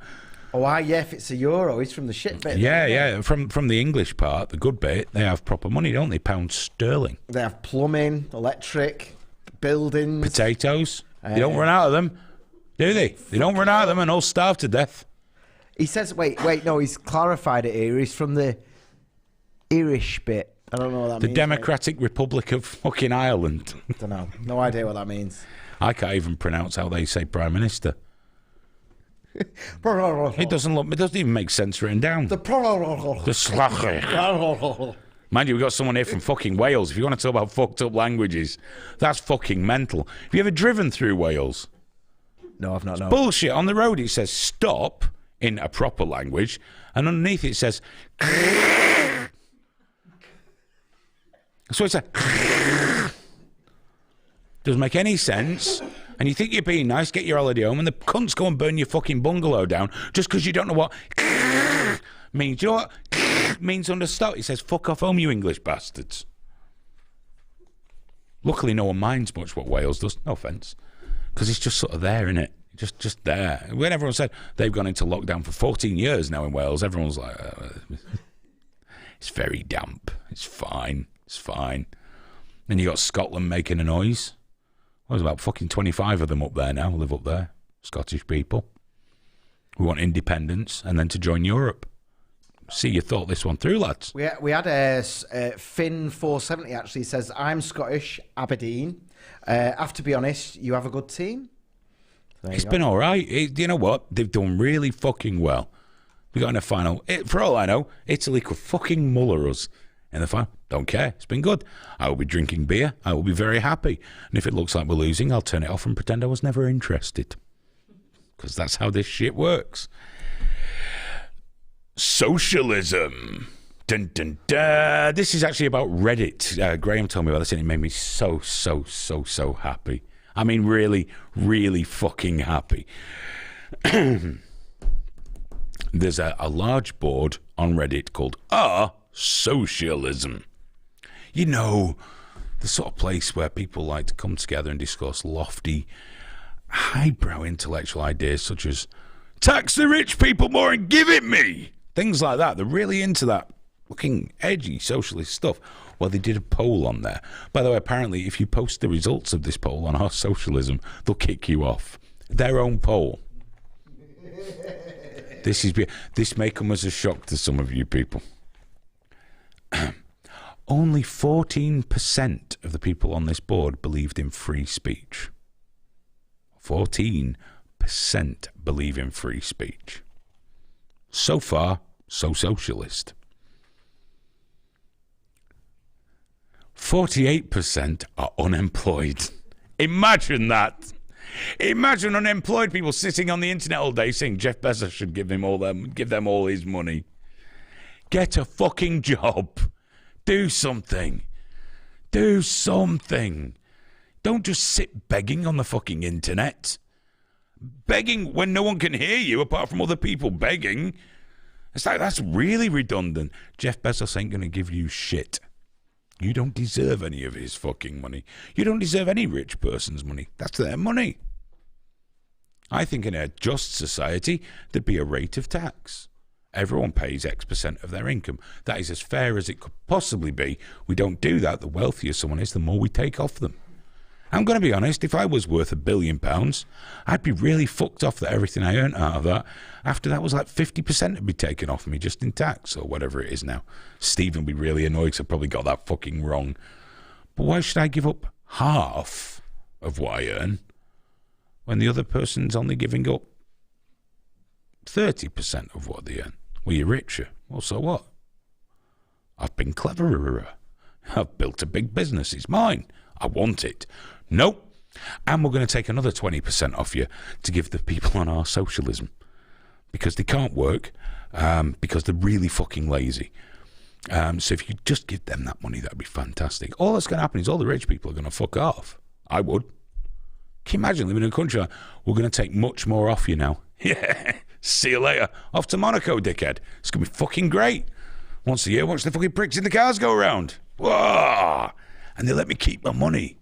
Speaker 2: Oh, yeah, if it's a euro, he's from the shit bit.
Speaker 1: Yeah. From the English part, the good bit, they have proper money, don't they? Pound sterling.
Speaker 2: They have plumbing, electric, buildings.
Speaker 1: Potatoes. They don't run out of them, do they? They don't run out of them and all starve to death.
Speaker 2: He says, wait, no, he's clarified it here. He's from the Irish bit. I don't know what that means.
Speaker 1: The Democratic Republic of fucking Ireland.
Speaker 2: I don't know. No idea what that means.
Speaker 1: I can't even pronounce how they say Prime Minister. It doesn't even make sense written down. The Slachie. Mind you, we've got someone here from fucking Wales. If you want to talk about fucked up languages, that's fucking mental. Have you ever driven through Wales?
Speaker 2: No, I've not. No.
Speaker 1: Bullshit. On the road it says stop in a proper language, and underneath it says so it's a doesn't make any sense. And you think you're being nice, get your holiday home, and the cunts go and burn your fucking bungalow down just because you don't know what means. You know what means under stop? It says fuck off home, you English bastards. Luckily no one minds much what Wales does, no offence, because it's just sort of there, innit? Just there. When everyone said they've gone into lockdown for 14 years now in Wales, everyone's like, it's very damp. It's fine. It's fine. Then you got Scotland making a noise. There's about fucking 25 of them up there now, live up there. Scottish people. We want independence and then to join Europe. See, you thought this one through, lads.
Speaker 2: We had Finn470 actually says, I'm Scottish, Aberdeen. Have to be honest, you have a good team.
Speaker 1: It's been all right. You know what? They've done really fucking well. We got in a final. For all I know, Italy could fucking muller us in the final. Don't care. It's been good. I will be drinking beer. I will be very happy. And if it looks like we're losing, I'll turn it off and pretend I was never interested. Because that's how this shit works. Socialism. Dun, dun, dun. This is actually about Reddit. Graham told me about this and it made me so happy. I mean, really, really fucking happy. There's a large board on Reddit called Socialism. You know, the sort of place where people like to come together and discuss lofty, highbrow intellectual ideas such as tax the rich people more and give it me. Things like that. They're really into that looking edgy socialist stuff. Well, they did a poll on there. By the way, apparently, if you post the results of this poll on Socialism, they'll kick you off. Their own poll. This may come as a shock to some of you people. Only 14% of the people on this board believed in free speech. 14% believe in free speech. So far, so socialist. 48% are unemployed. Imagine that. Imagine unemployed people sitting on the internet all day saying Jeff Bezos should give them all his money. Get a fucking job. Do something. Do something. Don't just sit begging on the fucking internet. Begging when no one can hear you apart from other people begging. It's like, that's really redundant. Jeff Bezos ain't going to give you shit. You don't deserve any of his fucking money. You don't deserve any rich person's money. That's their money. I think in a just society, there'd be a rate of tax. Everyone pays X% of their income. That is as fair as it could possibly be. We don't do that. The wealthier someone is, the more we take off them. I'm going to be honest, if I was worth £1 billion, I'd be really fucked off that everything I earned out of that, after that was like 50% would be taken off me just in tax or whatever it is now. Stephen would be really annoyed because I probably got that fucking wrong. But why should I give up half of what I earn when the other person's only giving up 30% of what they earn. Well, you're richer. Well, so what? I've been cleverer. I've built a big business. It's mine. I want it. Nope. And we're going to take another 20% off you to give the people on our socialism because they can't work because they're really fucking lazy. So if you could just give them that money, that'd be fantastic. All that's going to happen is all the rich people are going to fuck off. I would. Can you imagine living in a country like, we're going to take much more off you now? Yeah. See you later. Off to Monaco, dickhead. It's going to be fucking great. Once a year, watch the fucking pricks in the cars go around. Whoa! And they let me keep my money.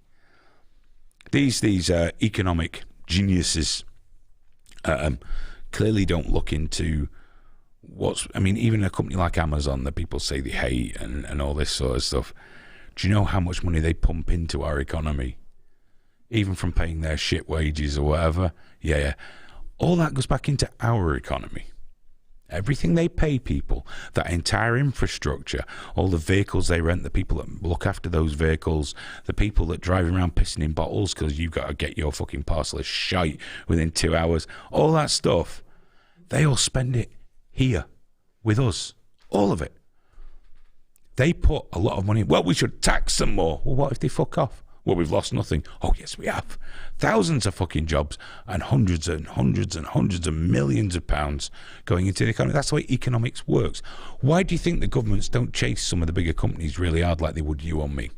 Speaker 1: These economic geniuses clearly don't look into even a company like Amazon that people say they hate and all this sort of stuff. Do you know how much money they pump into our economy? Even from paying their shit wages or whatever. Yeah. All that goes back into our economy. Everything they pay people, that entire infrastructure, all the vehicles they rent, the people that look after those vehicles, the people that drive around pissing in bottles because you've got to get your fucking parcel of shite within 2 hours, all that stuff, they all spend it here with us. All of it. They put a lot of money. Well, we should tax them more. Well, what if they fuck off? Well, we've lost nothing. Oh, yes, we have. Thousands of fucking jobs and hundreds and hundreds and hundreds of millions of pounds going into the economy. That's the way economics works. Why do you think the governments don't chase some of the bigger companies really hard like they would you or me?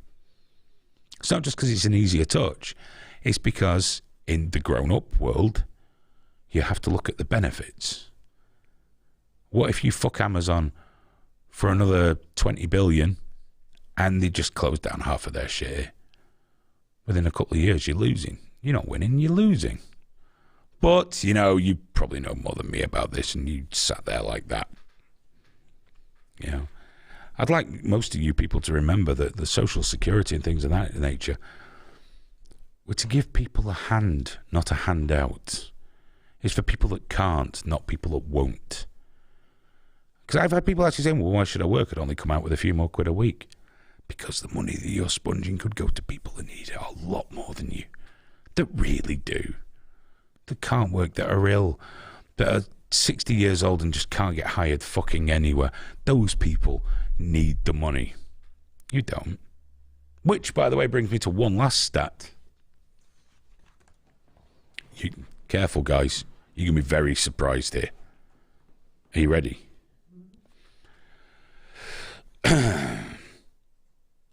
Speaker 1: It's not just because it's an easier touch. It's because in the grown-up world, you have to look at the benefits. What if you fuck Amazon for another 20 billion and they just close down half of their share? Within a couple of years, you're losing. You're not winning, you're losing. But, you probably know more than me about this, and you sat there like that. I'd like most of you people to remember that the social security and things of that nature were to give people a hand, not a handout. It's for people that can't, not people that won't. Because I've had people actually saying, well, why should I work? I'd only come out with a few more quid a week. Because the money that you're sponging could go to people that need it a lot more than you. That really do. That can't work, that are ill, that are 60 years old and just can't get hired fucking anywhere. Those people need the money. You don't. Which, by the way, brings me to one last stat. Careful, guys. You're going to be very surprised here. Are you ready?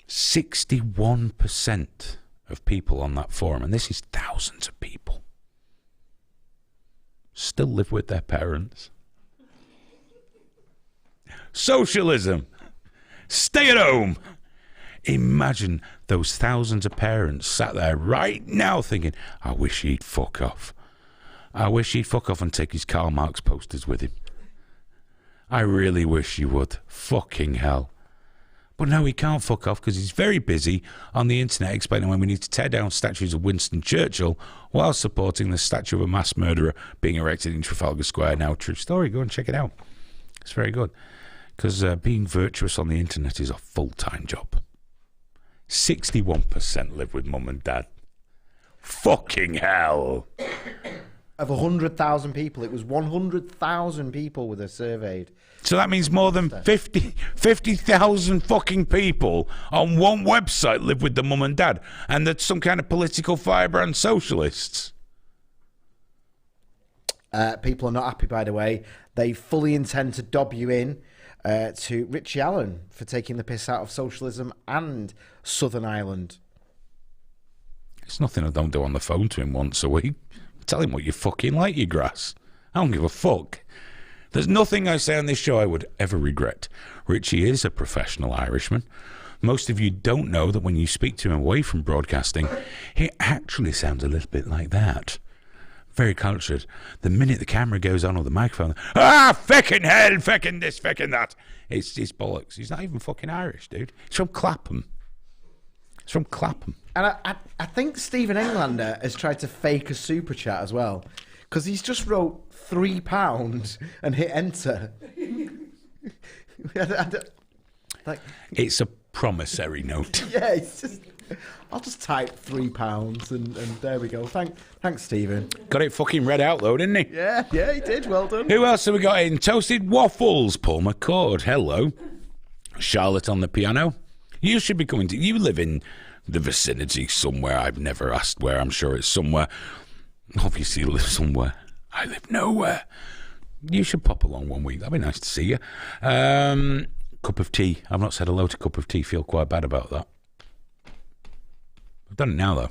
Speaker 1: 61% of people on that forum, and this is thousands of people, still live with their parents. Socialism. Stay at home. Imagine those thousands of parents sat there right now thinking, I wish he'd fuck off. I wish he'd fuck off and take his Karl Marx posters with him. I really wish he would. Fucking hell. But no, he can't fuck off because he's very busy on the internet explaining why we need to tear down statues of Winston Churchill while supporting the statue of a mass murderer being erected in Trafalgar Square. Now, true story. Go and check it out. It's very good. Because being virtuous on the internet is a full-time job. 61% live with mum and dad. Fucking hell.
Speaker 2: Of 100,000 people, it was 100,000 people were surveyed.
Speaker 1: So that means more than 50,000 fucking people on one website live with the mum and dad, and that's some kind of political firebrand socialists.
Speaker 2: People are not happy, by the way. They fully intend to dob you in to Richie Allen for taking the piss out of socialism and Southern Ireland.
Speaker 1: It's nothing I don't do on the phone to him once a week. Tell him what you fucking like, you grass. I don't give a fuck. There's nothing I say on this show I would ever regret. Richie is a professional Irishman. Most of you don't know that when you speak to him away from broadcasting, he actually sounds a little bit like that. Very cultured. The minute the camera goes on or the microphone, feckin' hell, feckin' this, feckin' that. It's bollocks. He's not even fucking Irish, dude. He's from Clapham. He's from Clapham.
Speaker 2: And I think Stephen Englander has tried to fake a super chat as well, because he's just wrote £3 and hit enter.
Speaker 1: It's a promissory note.
Speaker 2: Yeah, it's just... I'll just type £3 and there we go. Thanks, Stephen.
Speaker 1: Got it fucking read out though, didn't he?
Speaker 2: Yeah, he did. Well done.
Speaker 1: Who else have we got in? Toasted Waffles, Paul McCord. Hello. Charlotte on the piano. You should be coming to... You live in the vicinity somewhere. I've never asked where. I'm sure it's somewhere. Obviously you live somewhere. I live nowhere. You should pop along one week. That'd be nice to see you. Cup of tea. I've not said hello to Cup of Tea. Feel quite bad about that. I've done it now, though.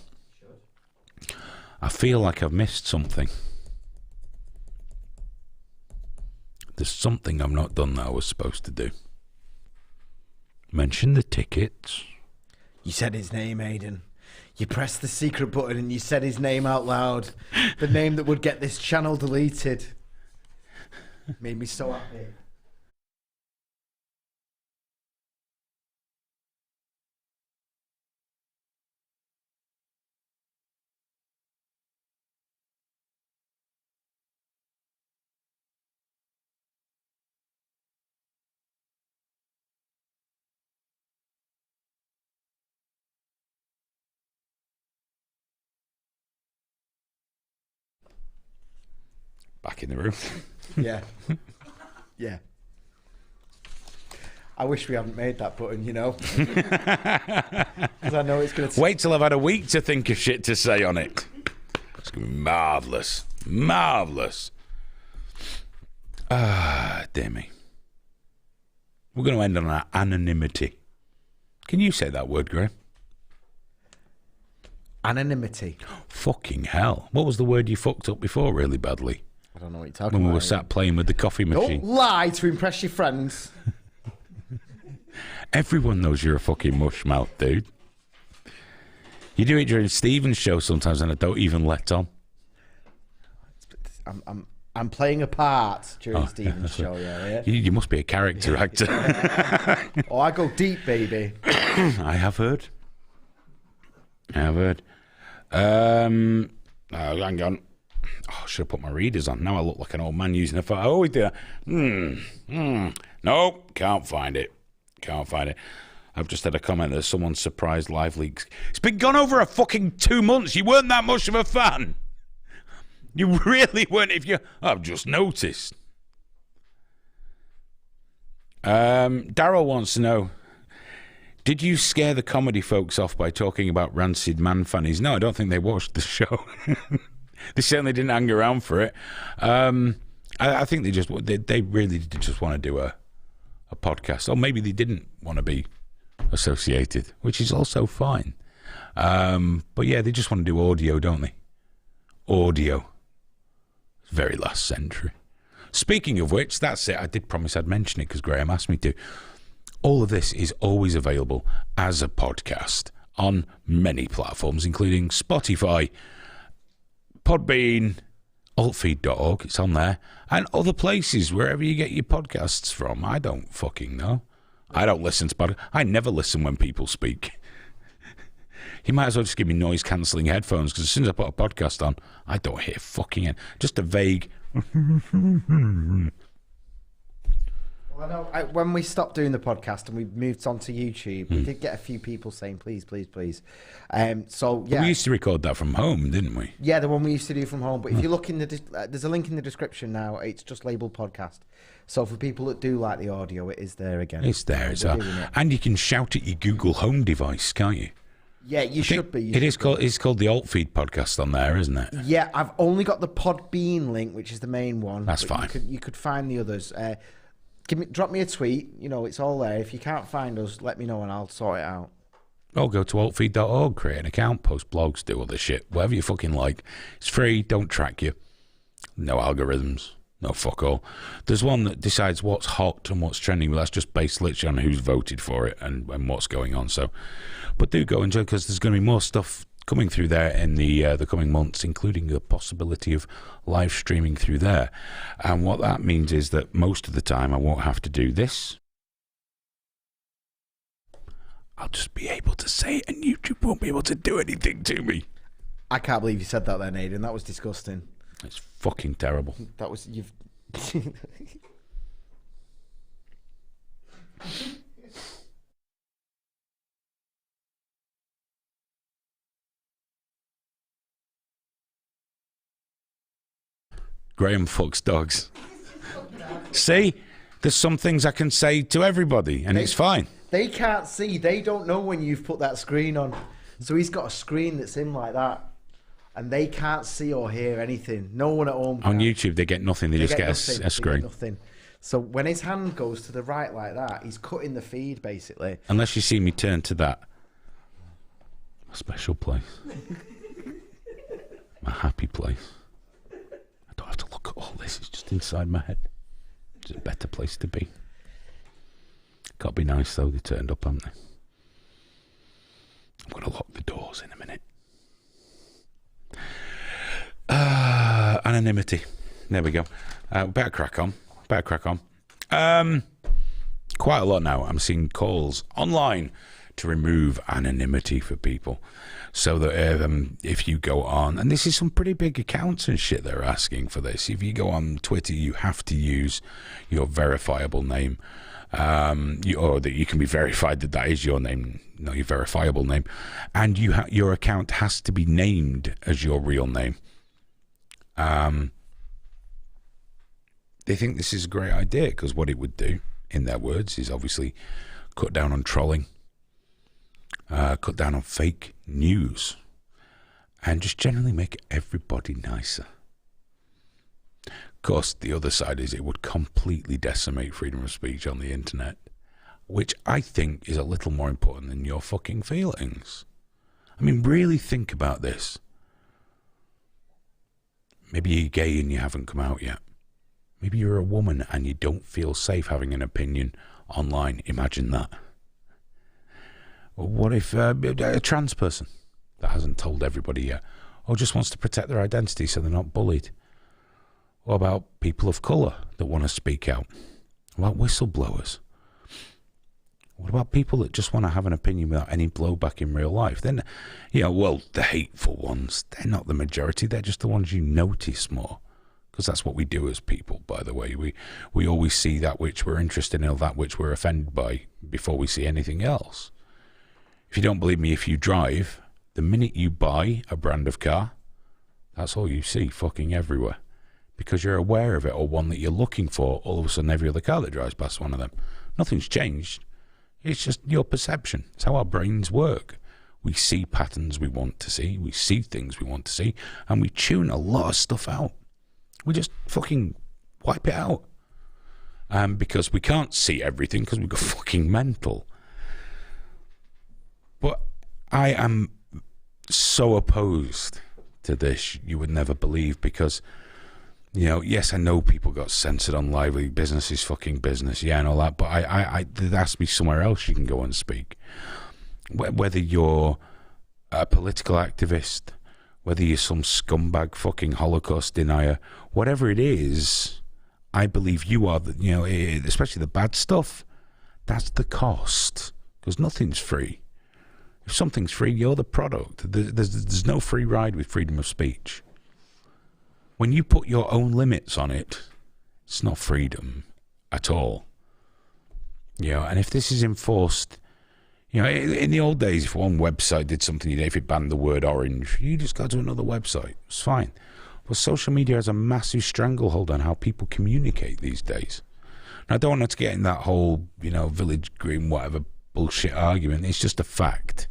Speaker 1: I feel like I've missed something. There's something I've not done that I was supposed to do. Mention the tickets.
Speaker 2: You said his name, Aidan. You pressed the secret button and you said his name out loud. The name that would get this channel deleted. Made me so happy.
Speaker 1: Back in the room.
Speaker 2: Yeah. Yeah. I wish we hadn't made that button, you know. Because I know it's going to...
Speaker 1: Wait till I've had a week to think of shit to say on it. It's going to be marvellous. Marvellous. Ah, dear me. We're going to end on our anonymity. Can you say that word, Graham?
Speaker 2: Anonymity.
Speaker 1: Fucking hell. What was the word you fucked up before really badly?
Speaker 2: I don't know what you're talking
Speaker 1: When
Speaker 2: about.
Speaker 1: we were sat playing with the coffee machine.
Speaker 2: Don't lie to impress your friends.
Speaker 1: Everyone knows you're a fucking mushmouth, dude. You do it during Stephen's show sometimes and I don't even let on.
Speaker 2: I'm playing a part during Stephen's show, yeah.
Speaker 1: You must be a character actor.
Speaker 2: Oh, I go deep, baby.
Speaker 1: I have heard. Oh, hang on. Oh, I should have put my readers on. Now I look like an old man using a phone. I always do that. Nope, can't find it. Can't find it. I've just had a comment that someone's surprised live leaks. It's been gone over a fucking 2 months. You weren't that much of a fan. You really weren't. I've just noticed. Daryl wants to know, did you scare the comedy folks off by talking about rancid man fannies? No, I don't think they watched the show. They certainly didn't hang around for it. I think they really did just want to do a podcast, or maybe they didn't want to be associated, which is also fine. But yeah, they just want to do audio, don't they? Audio. Very last century. Speaking of which, that's it. I did promise I'd mention it because Graham asked me to. All of this is always available as a podcast on many platforms, including Spotify, Podbean, altfeed.org, it's on there, and other places, wherever you get your podcasts from. I don't fucking know. I don't listen to podcasts. I never listen when people speak. You might as well just give me noise-cancelling headphones, because as soon as I put a podcast on, I don't hear fucking it. Just a vague...
Speaker 2: Well, I know when we stopped doing the podcast and we moved on to YouTube, we did get a few people saying, please, please, please. So, yeah.
Speaker 1: We used to record that from home, didn't we?
Speaker 2: Yeah, the one we used to do from home. But if you look in there's a link in the description now. It's just labelled podcast. So for people that do like the audio, it is there again.
Speaker 1: It's there. And you can shout at your Google Home device, can't you?
Speaker 2: Yeah, you should be.
Speaker 1: It's called the Altfeed podcast on there, isn't it?
Speaker 2: Yeah, I've only got the Podbean link, which is the main one.
Speaker 1: That's fine.
Speaker 2: You could find the others. Drop me a tweet. You know, it's all there. If you can't find us, let me know and I'll sort it out.
Speaker 1: Or go to altfeed.org, create an account, post blogs, do all this shit. Whatever you fucking like. It's free, don't track you. No algorithms. No fuck all. There's one that decides what's hot and what's trending, but that's just based literally on who's voted for it and what's going on. So, but do go enjoy, because there's going to be more stuff coming through there in the coming months, including the possibility of live streaming through there. And what that means is that most of the time I won't have to do this. I'll just be able to say it, and YouTube won't be able to do anything to me.
Speaker 2: I can't believe you said that then, Aidan. That was disgusting.
Speaker 1: It's fucking terrible.
Speaker 2: That was... You've...
Speaker 1: Graham fucks dogs. See? There's some things I can say to everybody, and it's fine.
Speaker 2: They can't see. They don't know when you've put that screen on. So he's got a screen that's in like that. And they can't see or hear anything. No one at home can.
Speaker 1: On YouTube, they get nothing. They just get
Speaker 2: nothing.
Speaker 1: a screen.
Speaker 2: They get nothing. So when his hand goes to the right like that, he's cutting the feed, basically.
Speaker 1: Unless you see me turn to that. A special place. My happy place. I don't have to look at all this. It's just inside my head. It's a better place to be. Got to be nice, though. They turned up, haven't they? I'm going to lock the doors in a minute. Anonymity. There we go. Better crack on. Quite a lot now. I'm seeing calls online to remove anonymity for people, so that if you go on, and this is some pretty big accounts and shit they're asking for this. If you go on Twitter, you have to use your verifiable name, or that you can be verified that is your name, not your verifiable name, and your account has to be named as your real name. They think this is a great idea because what it would do, in their words, is obviously cut down on trolling, cut down on fake news, and just generally make everybody nicer. Of course, the other side is it would completely decimate freedom of speech on the internet, which I think is a little more important than your fucking feelings. I mean, really think about this. Maybe you're gay and you haven't come out yet. Maybe you're a woman and you don't feel safe having an opinion online. Imagine that. Or what if a trans person that hasn't told everybody yet, or just wants to protect their identity so they're not bullied? What about people of colour that want to speak out? What about whistleblowers? What about people that just want to have an opinion without any blowback in real life? Then, well, the hateful ones, they're not the majority. They're just the ones you notice more. Because that's what we do as people, by the way. We always see that which we're interested in or that which we're offended by before we see anything else. If you don't believe me, if you drive, the minute you buy a brand of car, that's all you see fucking everywhere. Because you're aware of it, or one that you're looking for, all of a sudden every other car that drives past one of them. Nothing's changed. It's just your perception. It's how our brains work. We see patterns we want to see, we see things we want to see, and we tune a lot of stuff out. We just fucking wipe it out. Because we can't see everything because we've got fucking mental. But I am so opposed to this, you would never believe, because, yes, I know people got censored on Lively, business is fucking business, and all that, but there has to be somewhere else you can go and speak. Whether you're a political activist, whether you're some scumbag fucking Holocaust denier, whatever it is, I believe you are, especially the bad stuff, that's the cost, because nothing's free. If something's free, you're the product. There's no free ride with freedom of speech. When you put your own limits on it, it's not freedom at all. And if this is enforced, in the old days, if one website did something, if it banned the word orange, you just go to another website. It's fine. But social media has a massive stranglehold on how people communicate these days. And I don't want to get in that whole, village green, whatever bullshit argument. It's just a fact.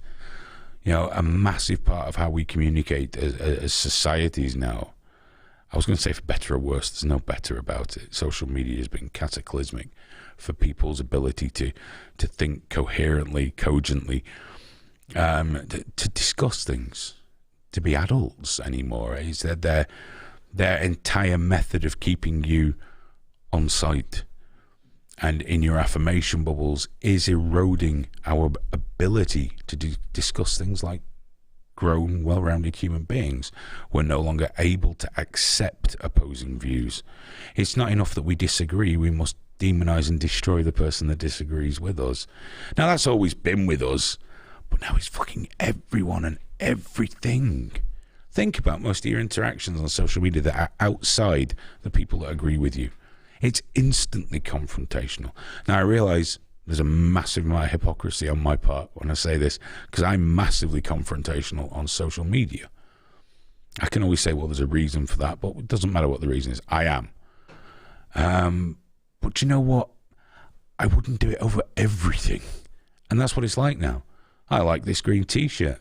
Speaker 1: A massive part of how we communicate as societies now. I was going to say for better or worse, there's no better about it. Social media has been cataclysmic for people's ability to think coherently, cogently, to discuss things, to be adults anymore. Is that their entire method of keeping you on site and in your affirmation bubbles is eroding our ability to discuss things like grown, well-rounded human beings. We're no longer able to accept opposing views. It's not enough that we disagree, we must demonize and destroy the person that disagrees with us. Now, that's always been with us, but now it's fucking everyone and everything. Think about most of your interactions on social media that are outside the people that agree with you. It's instantly confrontational. Now, I realise there's a massive amount of hypocrisy on my part when I say this, because I'm massively confrontational on social media. I can always say, well, there's a reason for that, but it doesn't matter what the reason is. I am. But you know what? I wouldn't do it over everything. And that's what it's like now. I like this green T-shirt.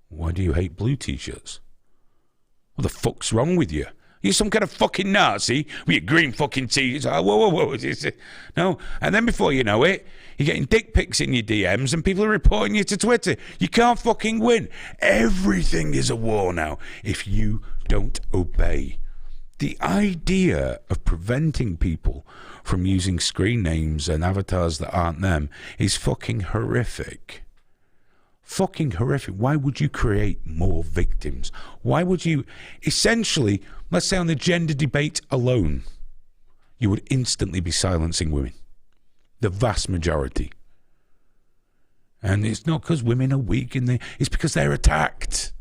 Speaker 1: Why do you hate blue T-shirts? What the fuck's wrong with you? Are you some kind of fucking Nazi with your green fucking T-shirts? Oh, whoa. No. And then before you know it, you're getting dick pics in your DMs and people are reporting you to Twitter. You can't fucking win. Everything is a war now if you don't obey. The idea of preventing people from using screen names and avatars that aren't them is fucking horrific. Fucking horrific. Why would you create more victims? Why would you, essentially, let's say on the gender debate alone, you would instantly be silencing women. The vast majority. And it's not because women are weak, it's because they're attacked.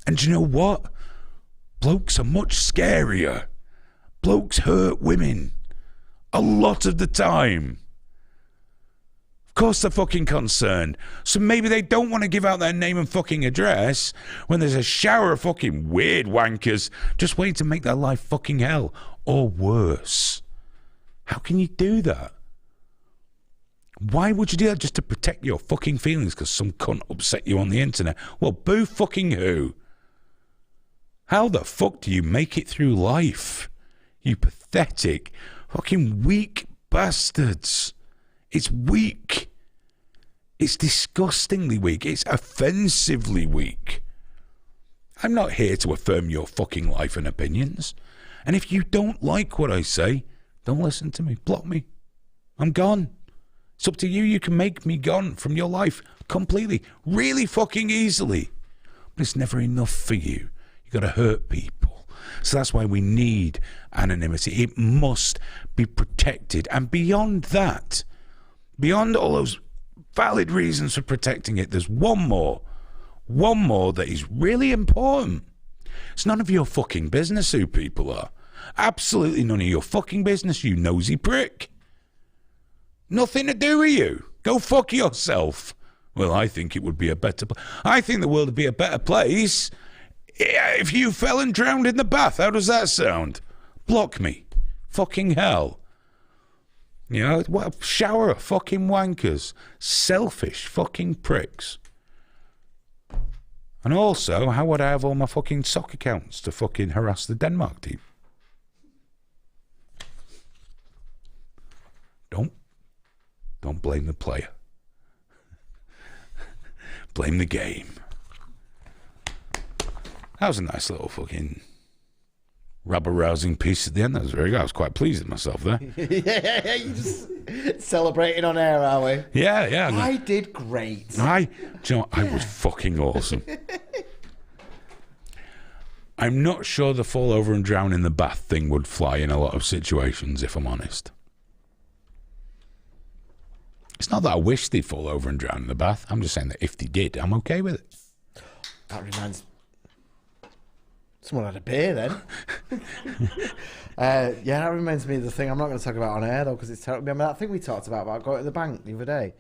Speaker 1: And do you know what? Blokes are much scarier. Blokes hurt women. A lot of the time. Of course they're fucking concerned. So maybe they don't want to give out their name and fucking address when there's a shower of fucking weird wankers just waiting to make their life fucking hell. Or worse. How can you do that? Why would you do that? Just to protect your fucking feelings because some cunt upset you on the internet? Well, boo fucking who? How the fuck do you make it through life? You pathetic, fucking weak bastards. It's weak. It's disgustingly weak. It's offensively weak. I'm not here to affirm your fucking life and opinions. And if you don't like what I say, don't listen to me. Block me. I'm gone. It's up to you. You can make me gone from your life completely. Really fucking easily. But it's never enough for you. You've got to hurt people. So that's why we need anonymity. It must be protected. And beyond that, beyond all those valid reasons for protecting it, there's one more that is really important. It's none of your fucking business who people are. Absolutely none of your fucking business, you nosy prick. Nothing to do with you. Go fuck yourself. Well, I think it would be a better place. I think the world would be a better place if you fell and drowned in the bath. How does that sound? Block me. Fucking hell. You know, what a shower of fucking wankers. Selfish fucking pricks. And also, how would I have all my fucking sock accounts to fucking harass the Denmark team? Don't blame the player. Blame the game. That was a nice little fucking rabble-rousing piece at the end. That was very good. I was quite pleased with myself there.
Speaker 2: Yeah, you just celebrating on air, are we?
Speaker 1: Yeah.
Speaker 2: I did great.
Speaker 1: Do you know what? I was fucking awesome. I'm not sure the fall over and drown in the bath thing would fly in a lot of situations, if I'm honest. It's not that I wish they'd fall over and drown in the bath. I'm just saying that if they did, I'm okay with it.
Speaker 2: That reminds... Someone had a beer then. Yeah, that reminds me of the thing I'm not going to talk about on air, though, because it's terrible. Remember that thing we talked about going to the bank the other day?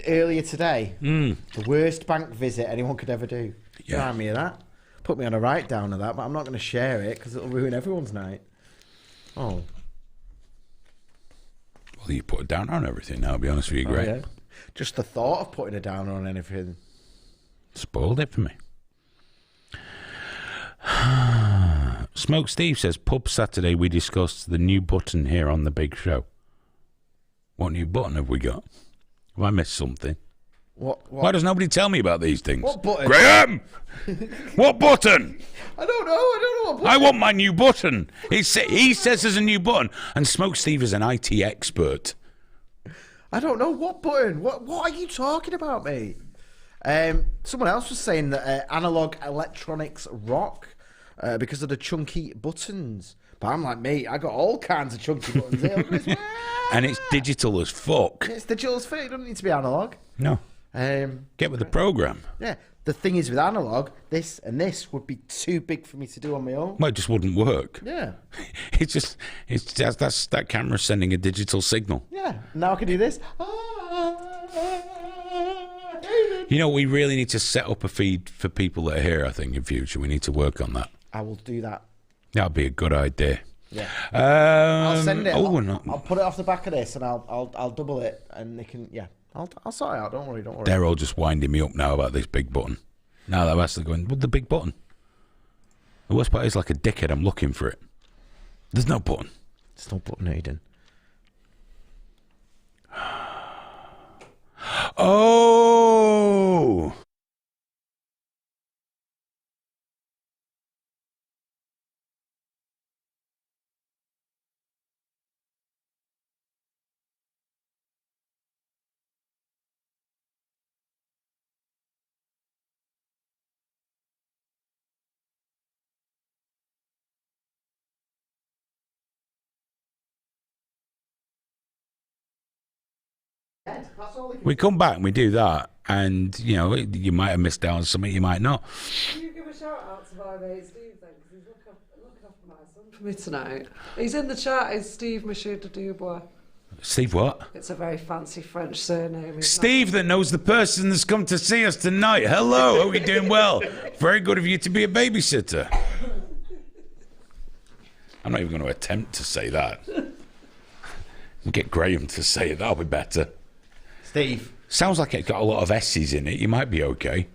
Speaker 2: Earlier today. The worst bank visit anyone could ever do.
Speaker 1: Yeah.
Speaker 2: Remind me of that. Put me on a write down of that, but I'm not going to share it because it'll ruin everyone's night. Oh.
Speaker 1: Well, you put a downer on everything now, I'll be honest with you, Greg.
Speaker 2: Yeah. Just the thought of putting a downer on anything.
Speaker 1: Spoiled it for me. Smoke Steve says, Pub Saturday we discussed the new button here on the big show. What new button have we got? Have I missed something?
Speaker 2: What?
Speaker 1: Why does nobody tell me about these things?
Speaker 2: What button?
Speaker 1: Graham! What button?
Speaker 2: I don't know what button.
Speaker 1: I want my new button. He says there's a new button, and Smoke Steve is an IT expert.
Speaker 2: I don't know what button. What are you talking about, mate? Someone else was saying that analog electronics rock because of the chunky buttons. But I'm like, mate, I got all kinds of chunky buttons here.
Speaker 1: And it's digital as fuck.
Speaker 2: It's digital as fuck. It doesn't need to be analog.
Speaker 1: No. Get with the program.
Speaker 2: Yeah. The thing is with analog, this and this would be too big for me to do on my own.
Speaker 1: Well, it just wouldn't work.
Speaker 2: Yeah.
Speaker 1: That's that camera sending a digital signal.
Speaker 2: Yeah. Now I can do this.
Speaker 1: You know, we really need to set up a feed for people that are here, I think, in future. We need to work on that.
Speaker 2: I will do that.
Speaker 1: That'd be a good idea.
Speaker 2: Yeah.
Speaker 1: I'll
Speaker 2: send it.
Speaker 1: I'll
Speaker 2: I'll put it off the back of this, and I'll double it, and they can. Yeah. I'll sort it out. Don't worry.
Speaker 1: They're all just winding me up now about this big button. Now that I'm actually going, what the big button? The worst part is, like a dickhead, I'm looking for it. There's no button.
Speaker 2: There's no button, Aiden.
Speaker 1: Oh! We come back and we do that, and you know, you might have missed out on something, you might not.
Speaker 4: Can you give a shout out to my mate Steve then, because he's looking after my son for me tonight. He's in the chat. It's Steve Monsieur de Dubois.
Speaker 1: Steve what?
Speaker 4: It's a very fancy French surname.
Speaker 1: Steve that knows the person that's come to see us tonight. Hello, hope you're doing well. Very good of you to be a babysitter. I'm not even going to attempt to say that. Get Graham to say it, that'll be better.
Speaker 2: Steve.
Speaker 1: Sounds like it's got a lot of S's in it. You might be okay.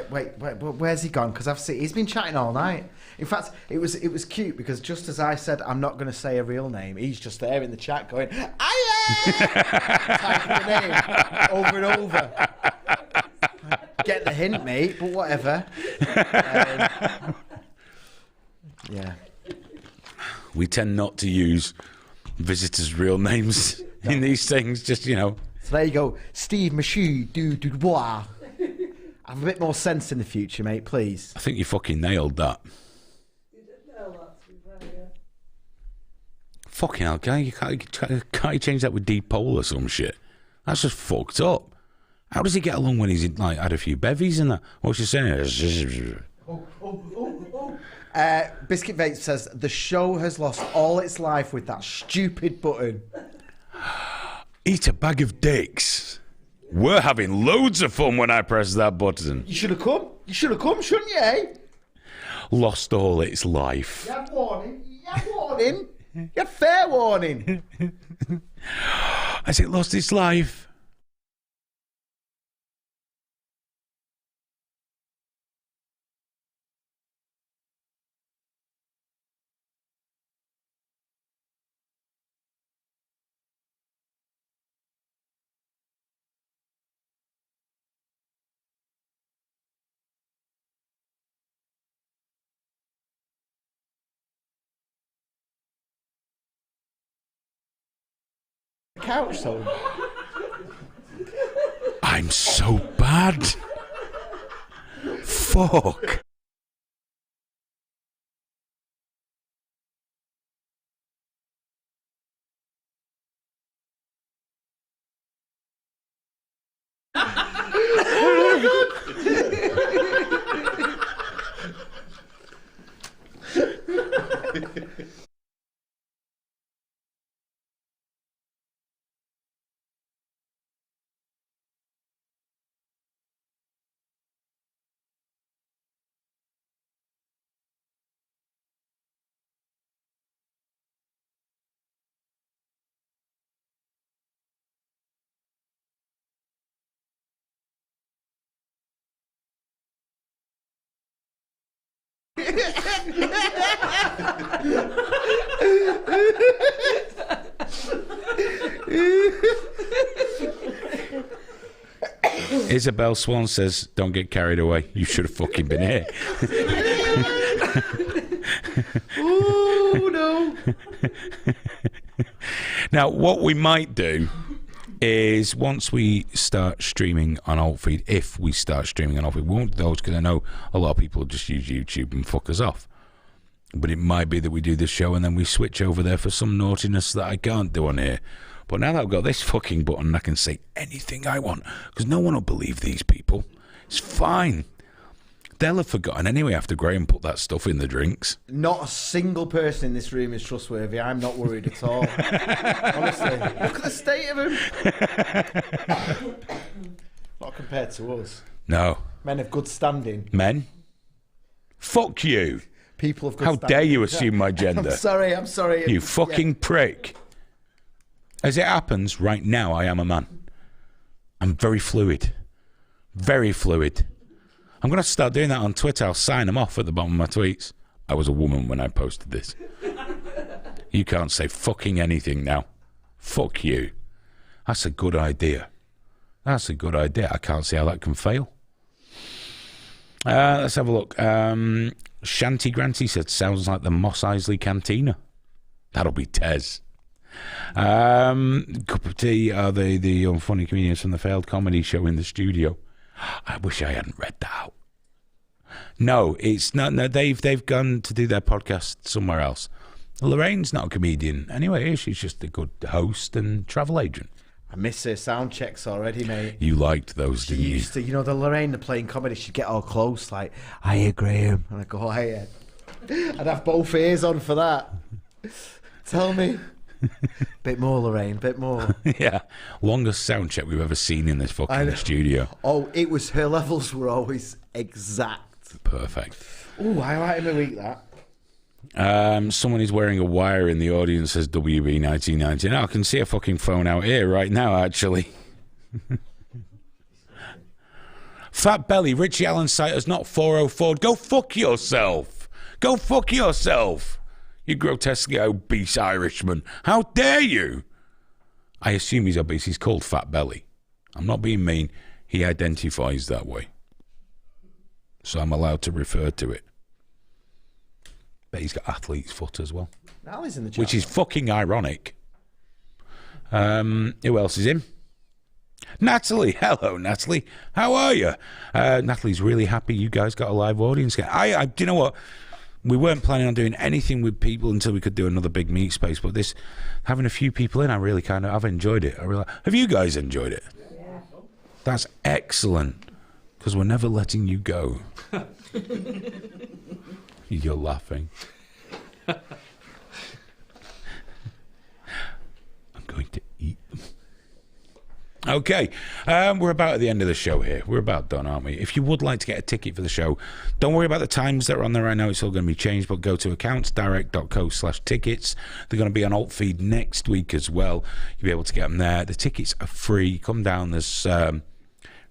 Speaker 2: Wait, where's he gone? Because he's been chatting all night. In fact, it was cute because just as I said, I'm not going to say a real name, he's just there in the chat going, typing the name over and over. Get the hint, mate, but whatever. Yeah.
Speaker 1: We tend not to use visitors' real names in these things, just, you know.
Speaker 2: So there you go. Steve Monsieur du Dubois. Have a bit more sense in the future, mate, please.
Speaker 1: I think you fucking nailed that.
Speaker 4: You did nail that, to be fair, yeah.
Speaker 1: Fucking hell, can't you change that with deep pole or some shit? That's just fucked up. How does he get along when he's like had a few bevies and that? What's he saying?
Speaker 2: Biscuit Vape says the show has lost all its life with that stupid button.
Speaker 1: Eat a bag of dicks. We're having loads of fun when I press that button.
Speaker 2: You should have come. You should have come, shouldn't you? Eh?
Speaker 1: Lost all its life.
Speaker 2: You had warning. You had warning. You had fair warning.
Speaker 1: Has it lost its life?
Speaker 2: Couch, so.
Speaker 1: I'm so bad. Fuck. Isabel Swan says, don't get carried away. You should have fucking been here.
Speaker 2: Ooh, no.
Speaker 1: Now, what we might do is once we start streaming on Altfeed, if we start streaming on Altfeed, we won't do those because I know a lot of people just use YouTube and fuck us off. But it might be that we do this show and then we switch over there for some naughtiness that I can't do on here. But now that I've got this fucking button, I can say anything I want because no one will believe these people. It's fine. They'll have forgotten anyway after Graham put that stuff in the drinks.
Speaker 2: Not a single person in this room is trustworthy. I'm not worried at all. Honestly, look at the state of him. Not compared to us.
Speaker 1: No.
Speaker 2: Men of good standing.
Speaker 1: Men? Fuck you.
Speaker 2: People of good
Speaker 1: How
Speaker 2: standing.
Speaker 1: dare you assume my gender?
Speaker 2: I'm sorry.
Speaker 1: You fucking prick. As it happens, right now I am a man. I'm very fluid. Very fluid. I'm going to start doing that on Twitter. I'll sign them off at the bottom of my tweets. I was a woman when I posted this. You can't say fucking anything now. Fuck you. That's a good idea. That's a good idea. I can't see how that can fail. Let's have a look. Shanty Granty said, sounds like the Moss Isley Cantina. That'll be Tez. Cup of tea are the unfunny comedians from the failed comedy show in the studio. I wish I hadn't read that out. No, it's not. No, they've gone to do their podcast somewhere else. Lorraine's not a comedian anyway. She's just a good host and travel agent.
Speaker 2: I miss her sound checks already, mate.
Speaker 1: You liked those, didn't you?
Speaker 2: Used to, the Lorraine, the playing comedy, she'd get all close, like, hiya, Graham. And I'd go, hiya. I'd have both ears on for that. Tell me. Bit more, Lorraine, bit more.
Speaker 1: Yeah. Longest sound check we've ever seen in this fucking studio.
Speaker 2: Oh, it was, her levels were always exact.
Speaker 1: Perfect.
Speaker 2: Ooh, highlight of the week, that.
Speaker 1: Someone is wearing a wire in the audience, says WB1990. Now I can see a fucking phone out here right now, actually. Fat Belly, Richie Allen site is not 404. Go fuck yourself. Go fuck yourself. You grotesquely obese Irishman. How dare you? I assume he's obese. He's called Fat Belly. I'm not being mean. He identifies that way. So I'm allowed to refer to it. But he's got athlete's foot as well.
Speaker 2: Nally's in the chat.
Speaker 1: Which is fucking ironic. Who else is in? Natalie. Hello, Natalie. How are you? Natalie's really happy you guys got a live audience. Do you know what? We weren't planning on doing anything with people until we could do another big meet space. But this, having a few people in, I've enjoyed it. Have you guys enjoyed it?
Speaker 4: Yeah.
Speaker 1: That's excellent. Because we're never letting you go. You're laughing. I'm going to eat them. Okay, we're about at the end of the show here. We're about done, aren't we? If you would like to get a ticket for the show, don't worry about the times that are on there right now. It's all going to be changed, but go to accountsdirect.co/tickets. They're going to be on alt feed next week as well. You'll be able to get them there. The tickets are free. Come down. There's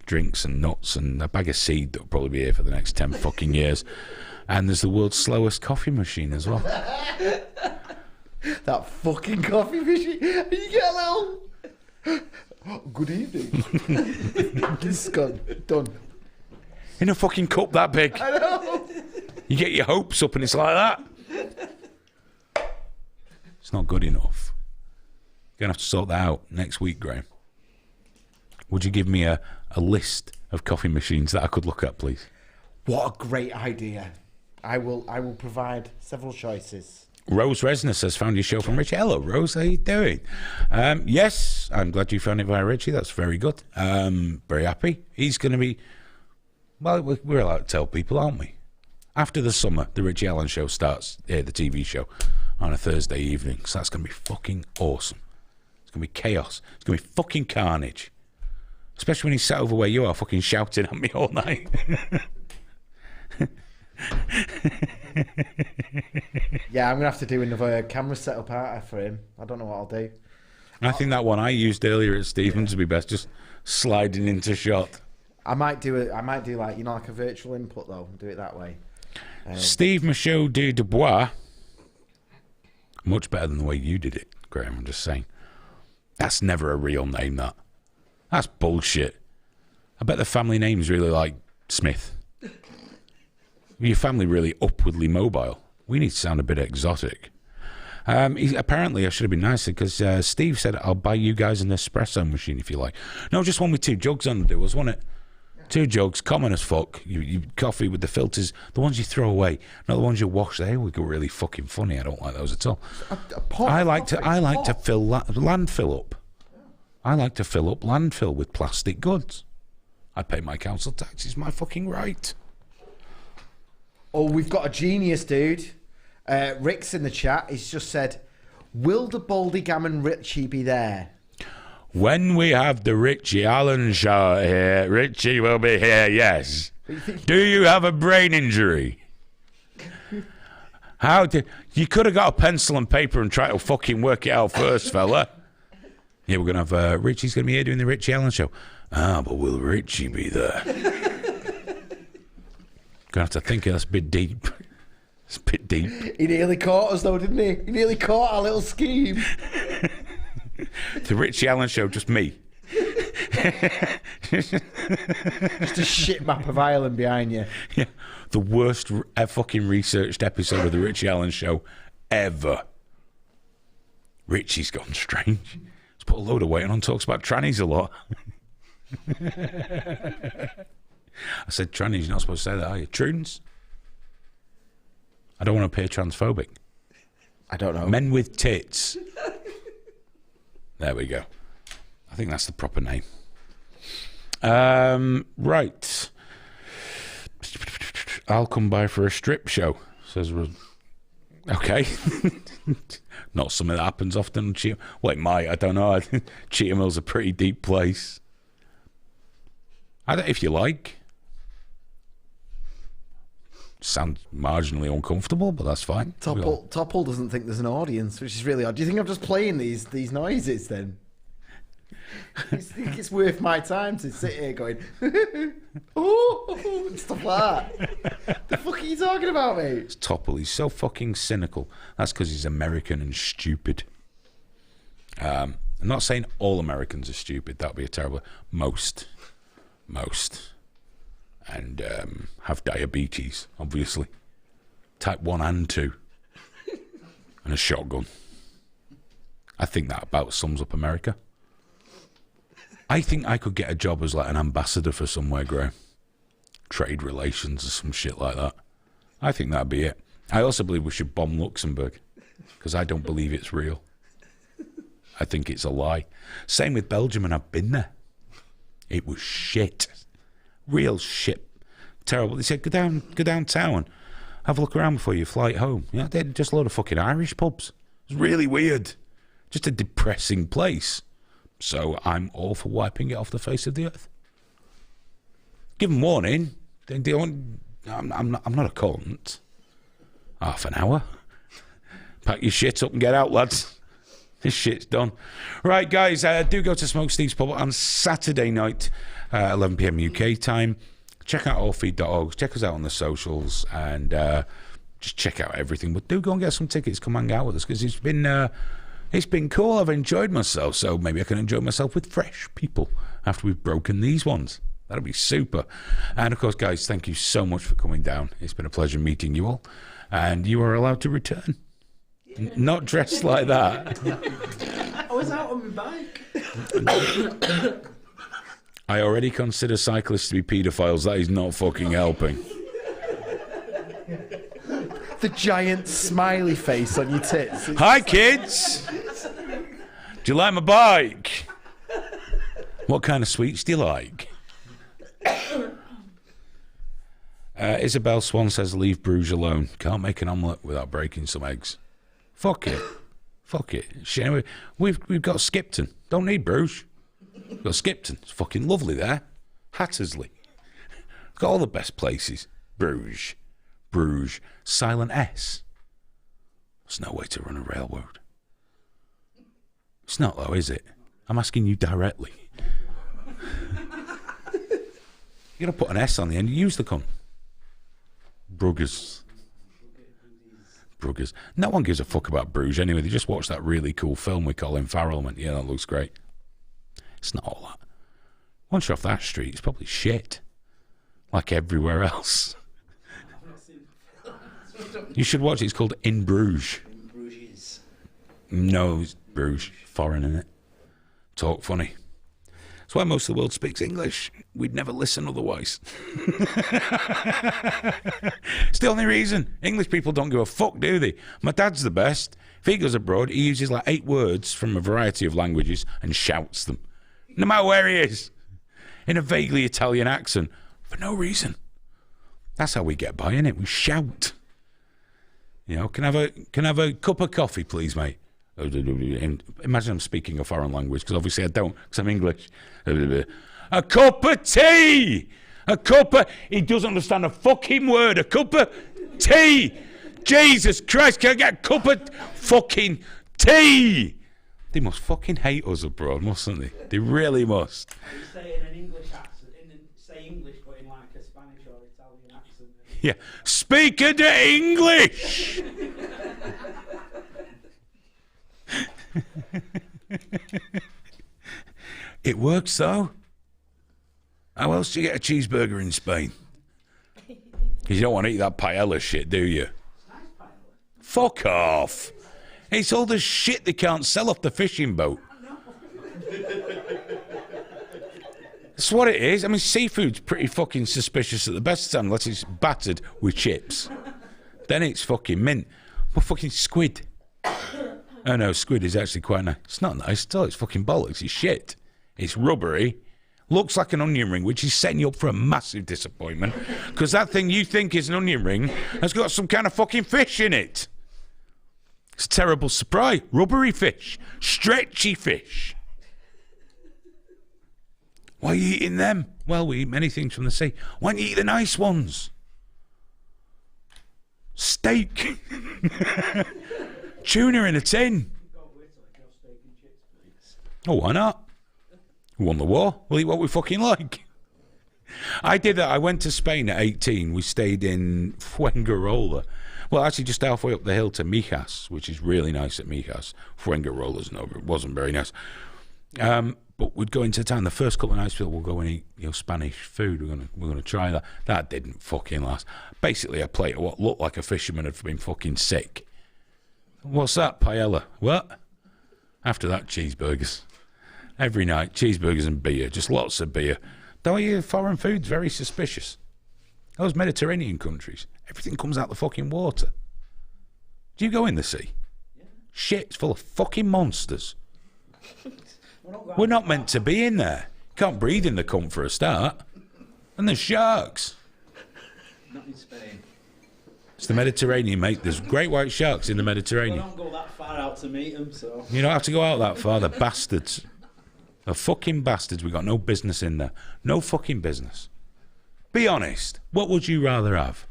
Speaker 1: drinks and nuts and a bag of seed that will probably be here for the next 10 fucking years. And there's the world's slowest coffee machine as well.
Speaker 2: That fucking coffee machine. You get a little... Good evening. This is gone. Done.
Speaker 1: In a fucking cup that big.
Speaker 2: I know.
Speaker 1: You get your hopes up and it's like that. It's not good enough. You're going to have to sort that out next week, Graham. Would you give me a list of coffee machines that I could look at, please?
Speaker 2: What a great idea. I will provide several choices.
Speaker 1: Rose Resner says, found your show from Richie. Hello, Rose. How you doing? Yes, I'm glad you found it via Richie. That's very good. Very happy. He's going to be... Well, we're allowed to tell people, aren't we? After the summer, the Richie Allen show starts, the TV show, on a Thursday evening. So that's going to be fucking awesome. It's going to be chaos. It's going to be fucking carnage. Especially when he's sat over where you are fucking shouting at me all night.
Speaker 2: Yeah, I'm going to have to do another camera setup out for him. I don't know what I'll do.
Speaker 1: I think that one I used earlier at Stevens would be best, just sliding into shot.
Speaker 2: I might do like, like a virtual input though, and do it that way.
Speaker 1: Steve Michaud de Dubois. Much better than the way you did it, Graham, I'm just saying. That's never a real name, that. That's bullshit. I bet the family name's really like Smith. Your family really upwardly mobile. We need to sound a bit exotic. Apparently, I should have been nicer because Steve said, I'll buy you guys an espresso machine if you like. No, just one with 2 jugs on the doors, wasn't it? 2 jugs, common as fuck. You coffee with the filters, the ones you throw away, not the ones you wash. They would go really fucking funny. I don't like those at all. I like to fill landfill up. I like to fill up landfill with plastic goods. I pay my council tax. It's my fucking right.
Speaker 2: Oh, we've got a genius, dude. Rick's in the chat. He's just said, will the Baldy Gammon Richie be there?
Speaker 1: When we have the Richie Allen show here, Richie will be here, yes. Do you have a brain injury? You could have got a pencil and paper and try to fucking work it out first, fella. Yeah, we're going to have, Richie's going to be here doing the Richie Allen show. But will Richie be there? Gonna have to think that's a bit deep. It's a bit deep.
Speaker 2: He nearly caught us though, didn't he? He nearly caught our little scheme.
Speaker 1: The Richie Allen show, just me.
Speaker 2: Just a shit map of Ireland behind you.
Speaker 1: Yeah, the worst fucking researched episode of the Richie Allen show ever. Richie's gone strange. He's put a load of weight on, talks about trannies a lot. I said trannies, you're not supposed to say that, are you? Troons? I don't want to appear transphobic.
Speaker 2: I don't know.
Speaker 1: Men with tits. There we go. I think that's the proper name. Right. I'll come by for a strip show, says Rose. Okay. Not something that happens often on Cheetham. Well, it might, I don't know. Cheetham Hill's a pretty deep place. If you like. Sounds marginally uncomfortable, but that's fine.
Speaker 2: Topple doesn't think there's an audience, which is really odd. Do you think I'm just playing these noises then? You think it's worth my time to sit here going, oh, and stuff like that? The fuck are you talking about, mate?
Speaker 1: It's Topple. He's so fucking cynical. That's because he's American and stupid. I'm not saying all Americans are stupid. That would be a terrible... Most. And have diabetes, obviously. Type 1 and 2. And a shotgun. I think that about sums up America. I think I could get a job as like an ambassador for somewhere, Graham. Trade relations or some shit like that. I think that'd be it. I also believe we should bomb Luxembourg. Because I don't believe it's real. I think it's a lie. Same with Belgium, and I've been there. It was shit. Real shit. Terrible. They said, go downtown, have a look around before you fly home. Yeah, they're just a load of fucking Irish pubs. It's really weird. Just a depressing place. So I'm all for wiping it off the face of the earth. Give them warning. I'm not a cunt. Half an hour. Pack your shit up and get out, lads. This shit's done. Right, guys, do go to Smoke Steve's Pub on Saturday night, 11 p.m. UK time. Check out allfeed.org. Check us out on the socials and just check out everything. But do go and get some tickets. Come hang out with us because it's been cool. I've enjoyed myself. So maybe I can enjoy myself with fresh people after we've broken these ones. That'll be super. And, of course, guys, thank you so much for coming down. It's been a pleasure meeting you all. And you are allowed to return. Not dressed like that.
Speaker 3: I was out on my bike.
Speaker 1: I already consider cyclists to be paedophiles. That is not fucking helping.
Speaker 2: The giant smiley face on your tits.
Speaker 1: Hi, kids. Do you like my bike? What kind of sweets do you like? Isabel Swan says, leave Bruges alone. Can't make an omelette without breaking some eggs. Fuck it. Fuck it. Shame. We've got Skipton. Don't need Bruges. We've got Skipton. It's fucking lovely there. Hattersley. Got all the best places. Bruges. Silent S. There's no way to run a railroad. It's not though, is it? I'm asking you directly. You gotta put an S on the end. You use the cunt. Bruges. No one gives a fuck about Bruges anyway. They just watched that really cool film with Colin Farrell and went, yeah, that looks great. It's not all that. Once you're off that street, it's probably shit. Like everywhere else. You should watch it. It's called In Bruges.
Speaker 3: In Bruges.
Speaker 1: No, it's Bruges. Foreign, innit? Talk funny. That's why most of the world speaks English. We'd never listen otherwise. It's the only reason. English people don't give a fuck, do they? My dad's the best. If he goes abroad, he uses like 8 words from a variety of languages and shouts them. No matter where he is. In a vaguely Italian accent. For no reason. That's how we get by, innit? We shout. You know, can I have a cup of coffee, please, mate? Imagine I'm speaking a foreign language, because obviously I don't, because I'm English. A cup of tea! A cup of... He doesn't understand a fucking word. A cup of tea! Jesus Christ, can I get a cup of fucking tea? They must fucking hate us abroad, mustn't they? They really must.
Speaker 3: You say in an English accent, say English, but in like a Spanish or Italian accent.
Speaker 1: Yeah. Speak the English! It works though. How else do you get a cheeseburger in Spain? Because you don't want to eat that paella shit, do you? Fuck off. It's all the shit they can't sell off the fishing boat. That's what it is. I mean, seafood's pretty fucking suspicious at the best of time, unless it's battered with chips. Then it's fucking mint. But fucking squid. Oh no, squid is actually quite nice. It's not nice at all. It's fucking bollocks. It's shit. It's rubbery. Looks like an onion ring, which is setting you up for a massive disappointment. Because that thing you think is an onion ring has got some kind of fucking fish in it. It's a terrible surprise. Rubbery fish. Stretchy fish. Why are you eating them? Well, we eat many things from the sea. Why don't you eat the nice ones? Steak. Tuna in a tin. Oh, why not? We won the war. We'll eat what we fucking like. I did that. I went to Spain at 18. We stayed in Fuengirola. Well, actually, just halfway up the hill to Mijas, which is really nice at Mijas. Fuengarola's no, it wasn't very nice. But we'd go into town. The first couple of nights, we'll go and eat, Spanish food. We're gonna try that. That didn't fucking last. Basically, a plate of what looked like a fisherman had been fucking sick. What's that, paella? What? After that, cheeseburgers. Every night, cheeseburgers and beer. Just lots of beer. Though your foreign food's very suspicious. Those Mediterranean countries, everything comes out the fucking water. Do you go in the sea? Yeah. Shit, it's full of fucking monsters. We're not meant to be in there. Can't breathe in the cunt for a start. And there's sharks.
Speaker 3: Not in Spain.
Speaker 1: It's the Mediterranean, mate. There's great white sharks in the Mediterranean.
Speaker 3: Well, I don't go that far out to meet them, so...
Speaker 1: You don't have to go out that far. They're bastards. They're fucking bastards. We've got no business in there. No fucking business. Be honest. What would you rather have?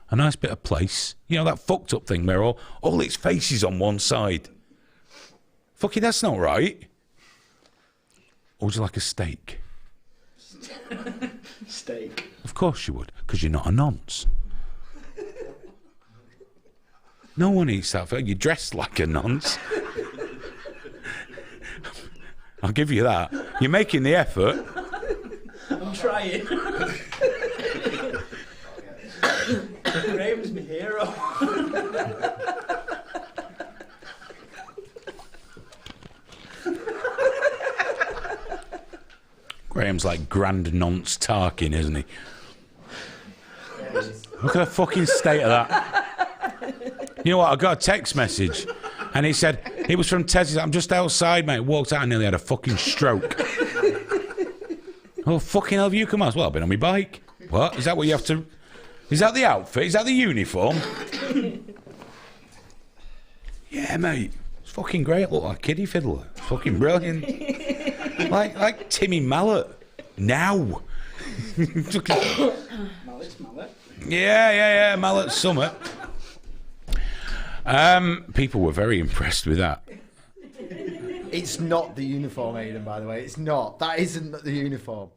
Speaker 1: A nice bit of place? You know, that fucked up thing where all its faces on one side. Fucking, that's not right. Or would you like a steak?
Speaker 3: Steak.
Speaker 1: Of course you would, because you're not a nonce. No one eats that. You're dressed like a nonce. I'll give you that. You're making the effort.
Speaker 3: I'm trying. Graham's my hero.
Speaker 1: Graham's like Grand Nonce Tarkin, isn't he? Look at the fucking state of that. You know what? I got a text message and he said, it was from Ted. I'm just outside, mate. Walked out and nearly had a fucking stroke. Oh, fucking hell, have you come out? Well, I've been on my bike. What? Is that what you have to... Is that the outfit? Is that the uniform? Yeah, mate. It's fucking great. Look like a kiddie fiddler. It's fucking brilliant. like Timmy Mallet. Now.
Speaker 3: Mallet's Mallet.
Speaker 1: Yeah. Mallet Summit. People were very impressed with that.
Speaker 2: It's not the uniform, Aidan, by the way. It's not. That isn't the uniform.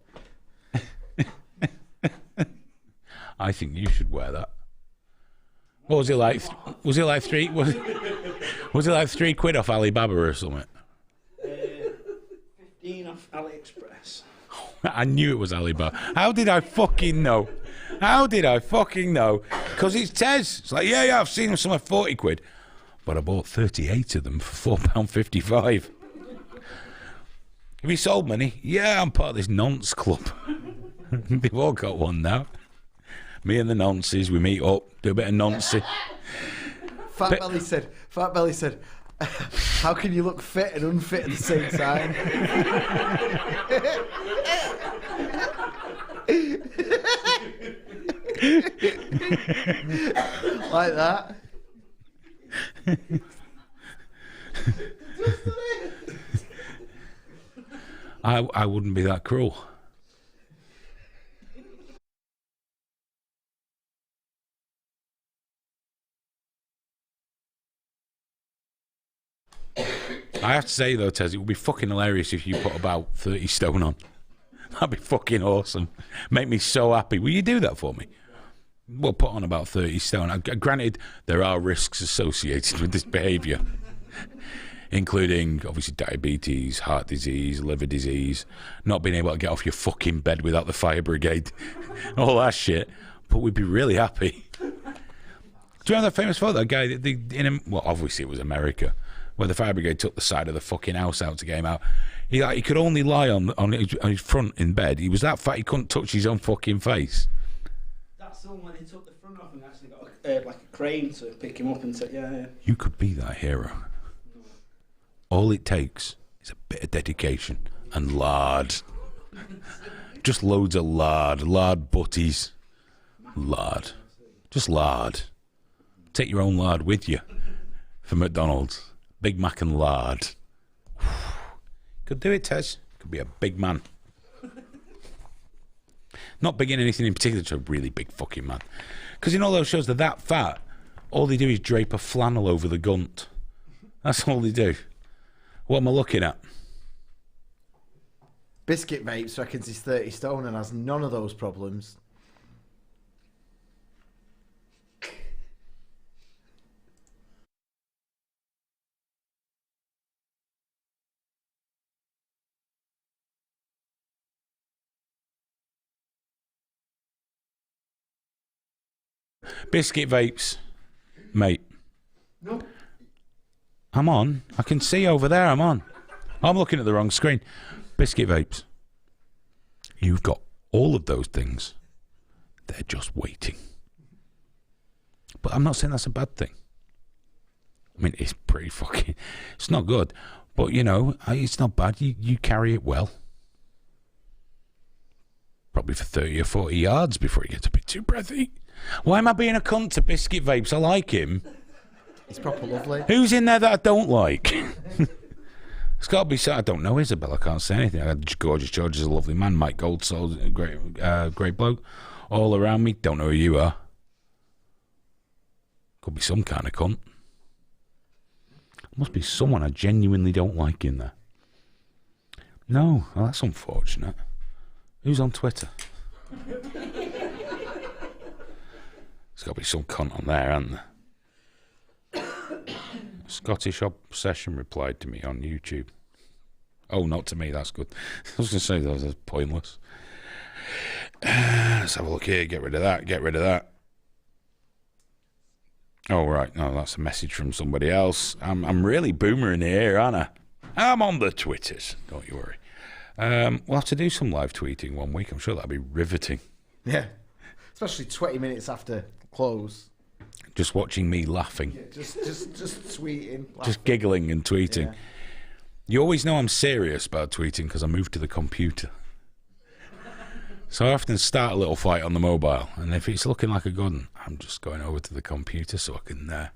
Speaker 1: I think you should wear that. What was it like? Was it like three? Was it like £3 off Alibaba or something?
Speaker 3: 15 off AliExpress.
Speaker 1: I knew it was Alibaba. How did I fucking know? Because it's Tez. It's like, yeah, I've seen them some at £40, but I bought 38 of them for £4.55. Have you sold many? Yeah, I'm part of this nonce club. They've all got one now. Me and the nonces, we meet up, do a bit of noncing.
Speaker 2: Fat Belly said, how can you look fit and unfit at the same time? Like that.
Speaker 1: I wouldn't be that cruel. I have to say though, Tez, it would be fucking hilarious if you put about 30 stone on. That'd be fucking awesome. Make me so happy. Will you do that for me? We'll put on about 30 stone. Granted, there are risks associated with this behaviour, including obviously diabetes, heart disease, liver disease, not being able to get off your fucking bed without the fire brigade, all that shit. But we'd be really happy. Do you remember that famous photo? That guy, well, obviously it was America, where the fire brigade took the side of the fucking house out to get him out. He could only lie on his front in bed. He was that fat he couldn't touch his own fucking face.
Speaker 3: That's the one where they took the front off and actually got like a crane to pick him up and say, yeah.
Speaker 1: You could be that hero. All it takes is a bit of dedication and lard. Just loads of lard. Lard butties. Lard. Just lard. Take your own lard with you for McDonald's. Big Mac and lard. Could do it, Tez. Could be a big man. Not big in anything in particular, just a really big fucking man. Because in all those shows, they're that fat, all they do is drape a flannel over the gunt. That's all they do. What am I looking at?
Speaker 2: Biscuit Vapes reckons he's 30 stone and has none of those problems.
Speaker 1: Biscuit Vapes. Mate.
Speaker 3: No.
Speaker 1: I'm on. I can see over there I'm on. I'm looking at the wrong screen. Biscuit Vapes. You've got all of those things. They're just waiting. But I'm not saying that's a bad thing. I mean, it's pretty fucking... It's not good. But, you know, it's not bad. You carry it well. Probably for 30 or 40 yards before it gets a bit too breathy. Why am I being a cunt to Biscuit Vapes? I like him.
Speaker 2: He's proper lovely.
Speaker 1: Who's in there that I don't like? It's got to be... I don't know Isabel. I can't say anything. I had Gorgeous George is a lovely man. Mike Goldsoul, great bloke. All around me. Don't know who you are. Could be some kind of cunt. Must be someone I genuinely don't like in there. No. Well, that's unfortunate. Who's on Twitter? There's got to be some cunt on there, hasn't there? Scottish Obsession replied to me on YouTube. Oh, not to me, that's good. I was going to say that was pointless. Let's have a look here. Get rid of that. Get rid of that. Oh, right. No, that's a message from somebody else. I'm really boomering here, aren't I? I'm on the Twitters. Don't you worry. We'll have to do some live tweeting one week. I'm sure that'll be riveting.
Speaker 2: Yeah. Especially 20 minutes after close.
Speaker 1: Just watching me laughing.
Speaker 2: Yeah, just tweeting. Laughing.
Speaker 1: Just giggling and tweeting.
Speaker 2: Yeah.
Speaker 1: You always know I'm serious about tweeting because I moved to the computer. So I often start a little fight on the mobile, and if it's looking like a good one, I'm just going over to the computer so I can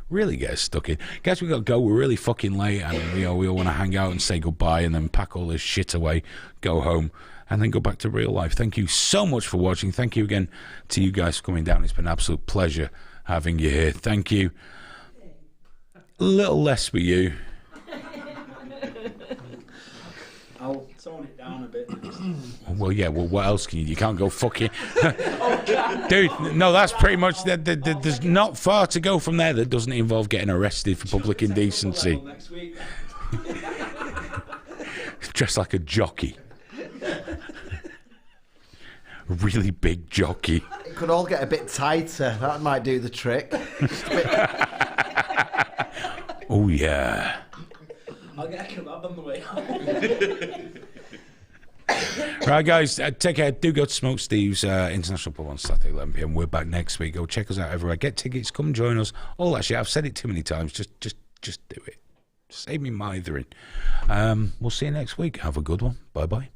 Speaker 1: really get stuck in. Guess we got to go. We're really fucking late, and we all want to hang out and say goodbye, and then pack all this shit away, go home, and then go back to real life. Thank you so much for watching. Thank you again to you guys for coming down. It's been an absolute pleasure having you here. Thank you. A little less for you.
Speaker 3: I'll tone it down a bit.
Speaker 1: Well, yeah, well, what else can you... You can't go fucking... Dude, no, that's pretty much... There's not far to go from there that doesn't involve getting arrested for public indecency.
Speaker 3: Next week.
Speaker 1: Dressed like a jockey. A really big jockey.
Speaker 2: It could all get a bit tighter. That might do the trick.
Speaker 1: Oh, yeah.
Speaker 3: I'll get a kebab on the way home.
Speaker 1: Right, guys, take care. Do go to Smoke Steve's International Pub on Saturday, 11 p.m. We're back next week. Go check us out everywhere. Get tickets. Come join us. All that shit. I've said it too many times. Just do it. Save me mithering. We'll see you next week. Have a good one. Bye-bye.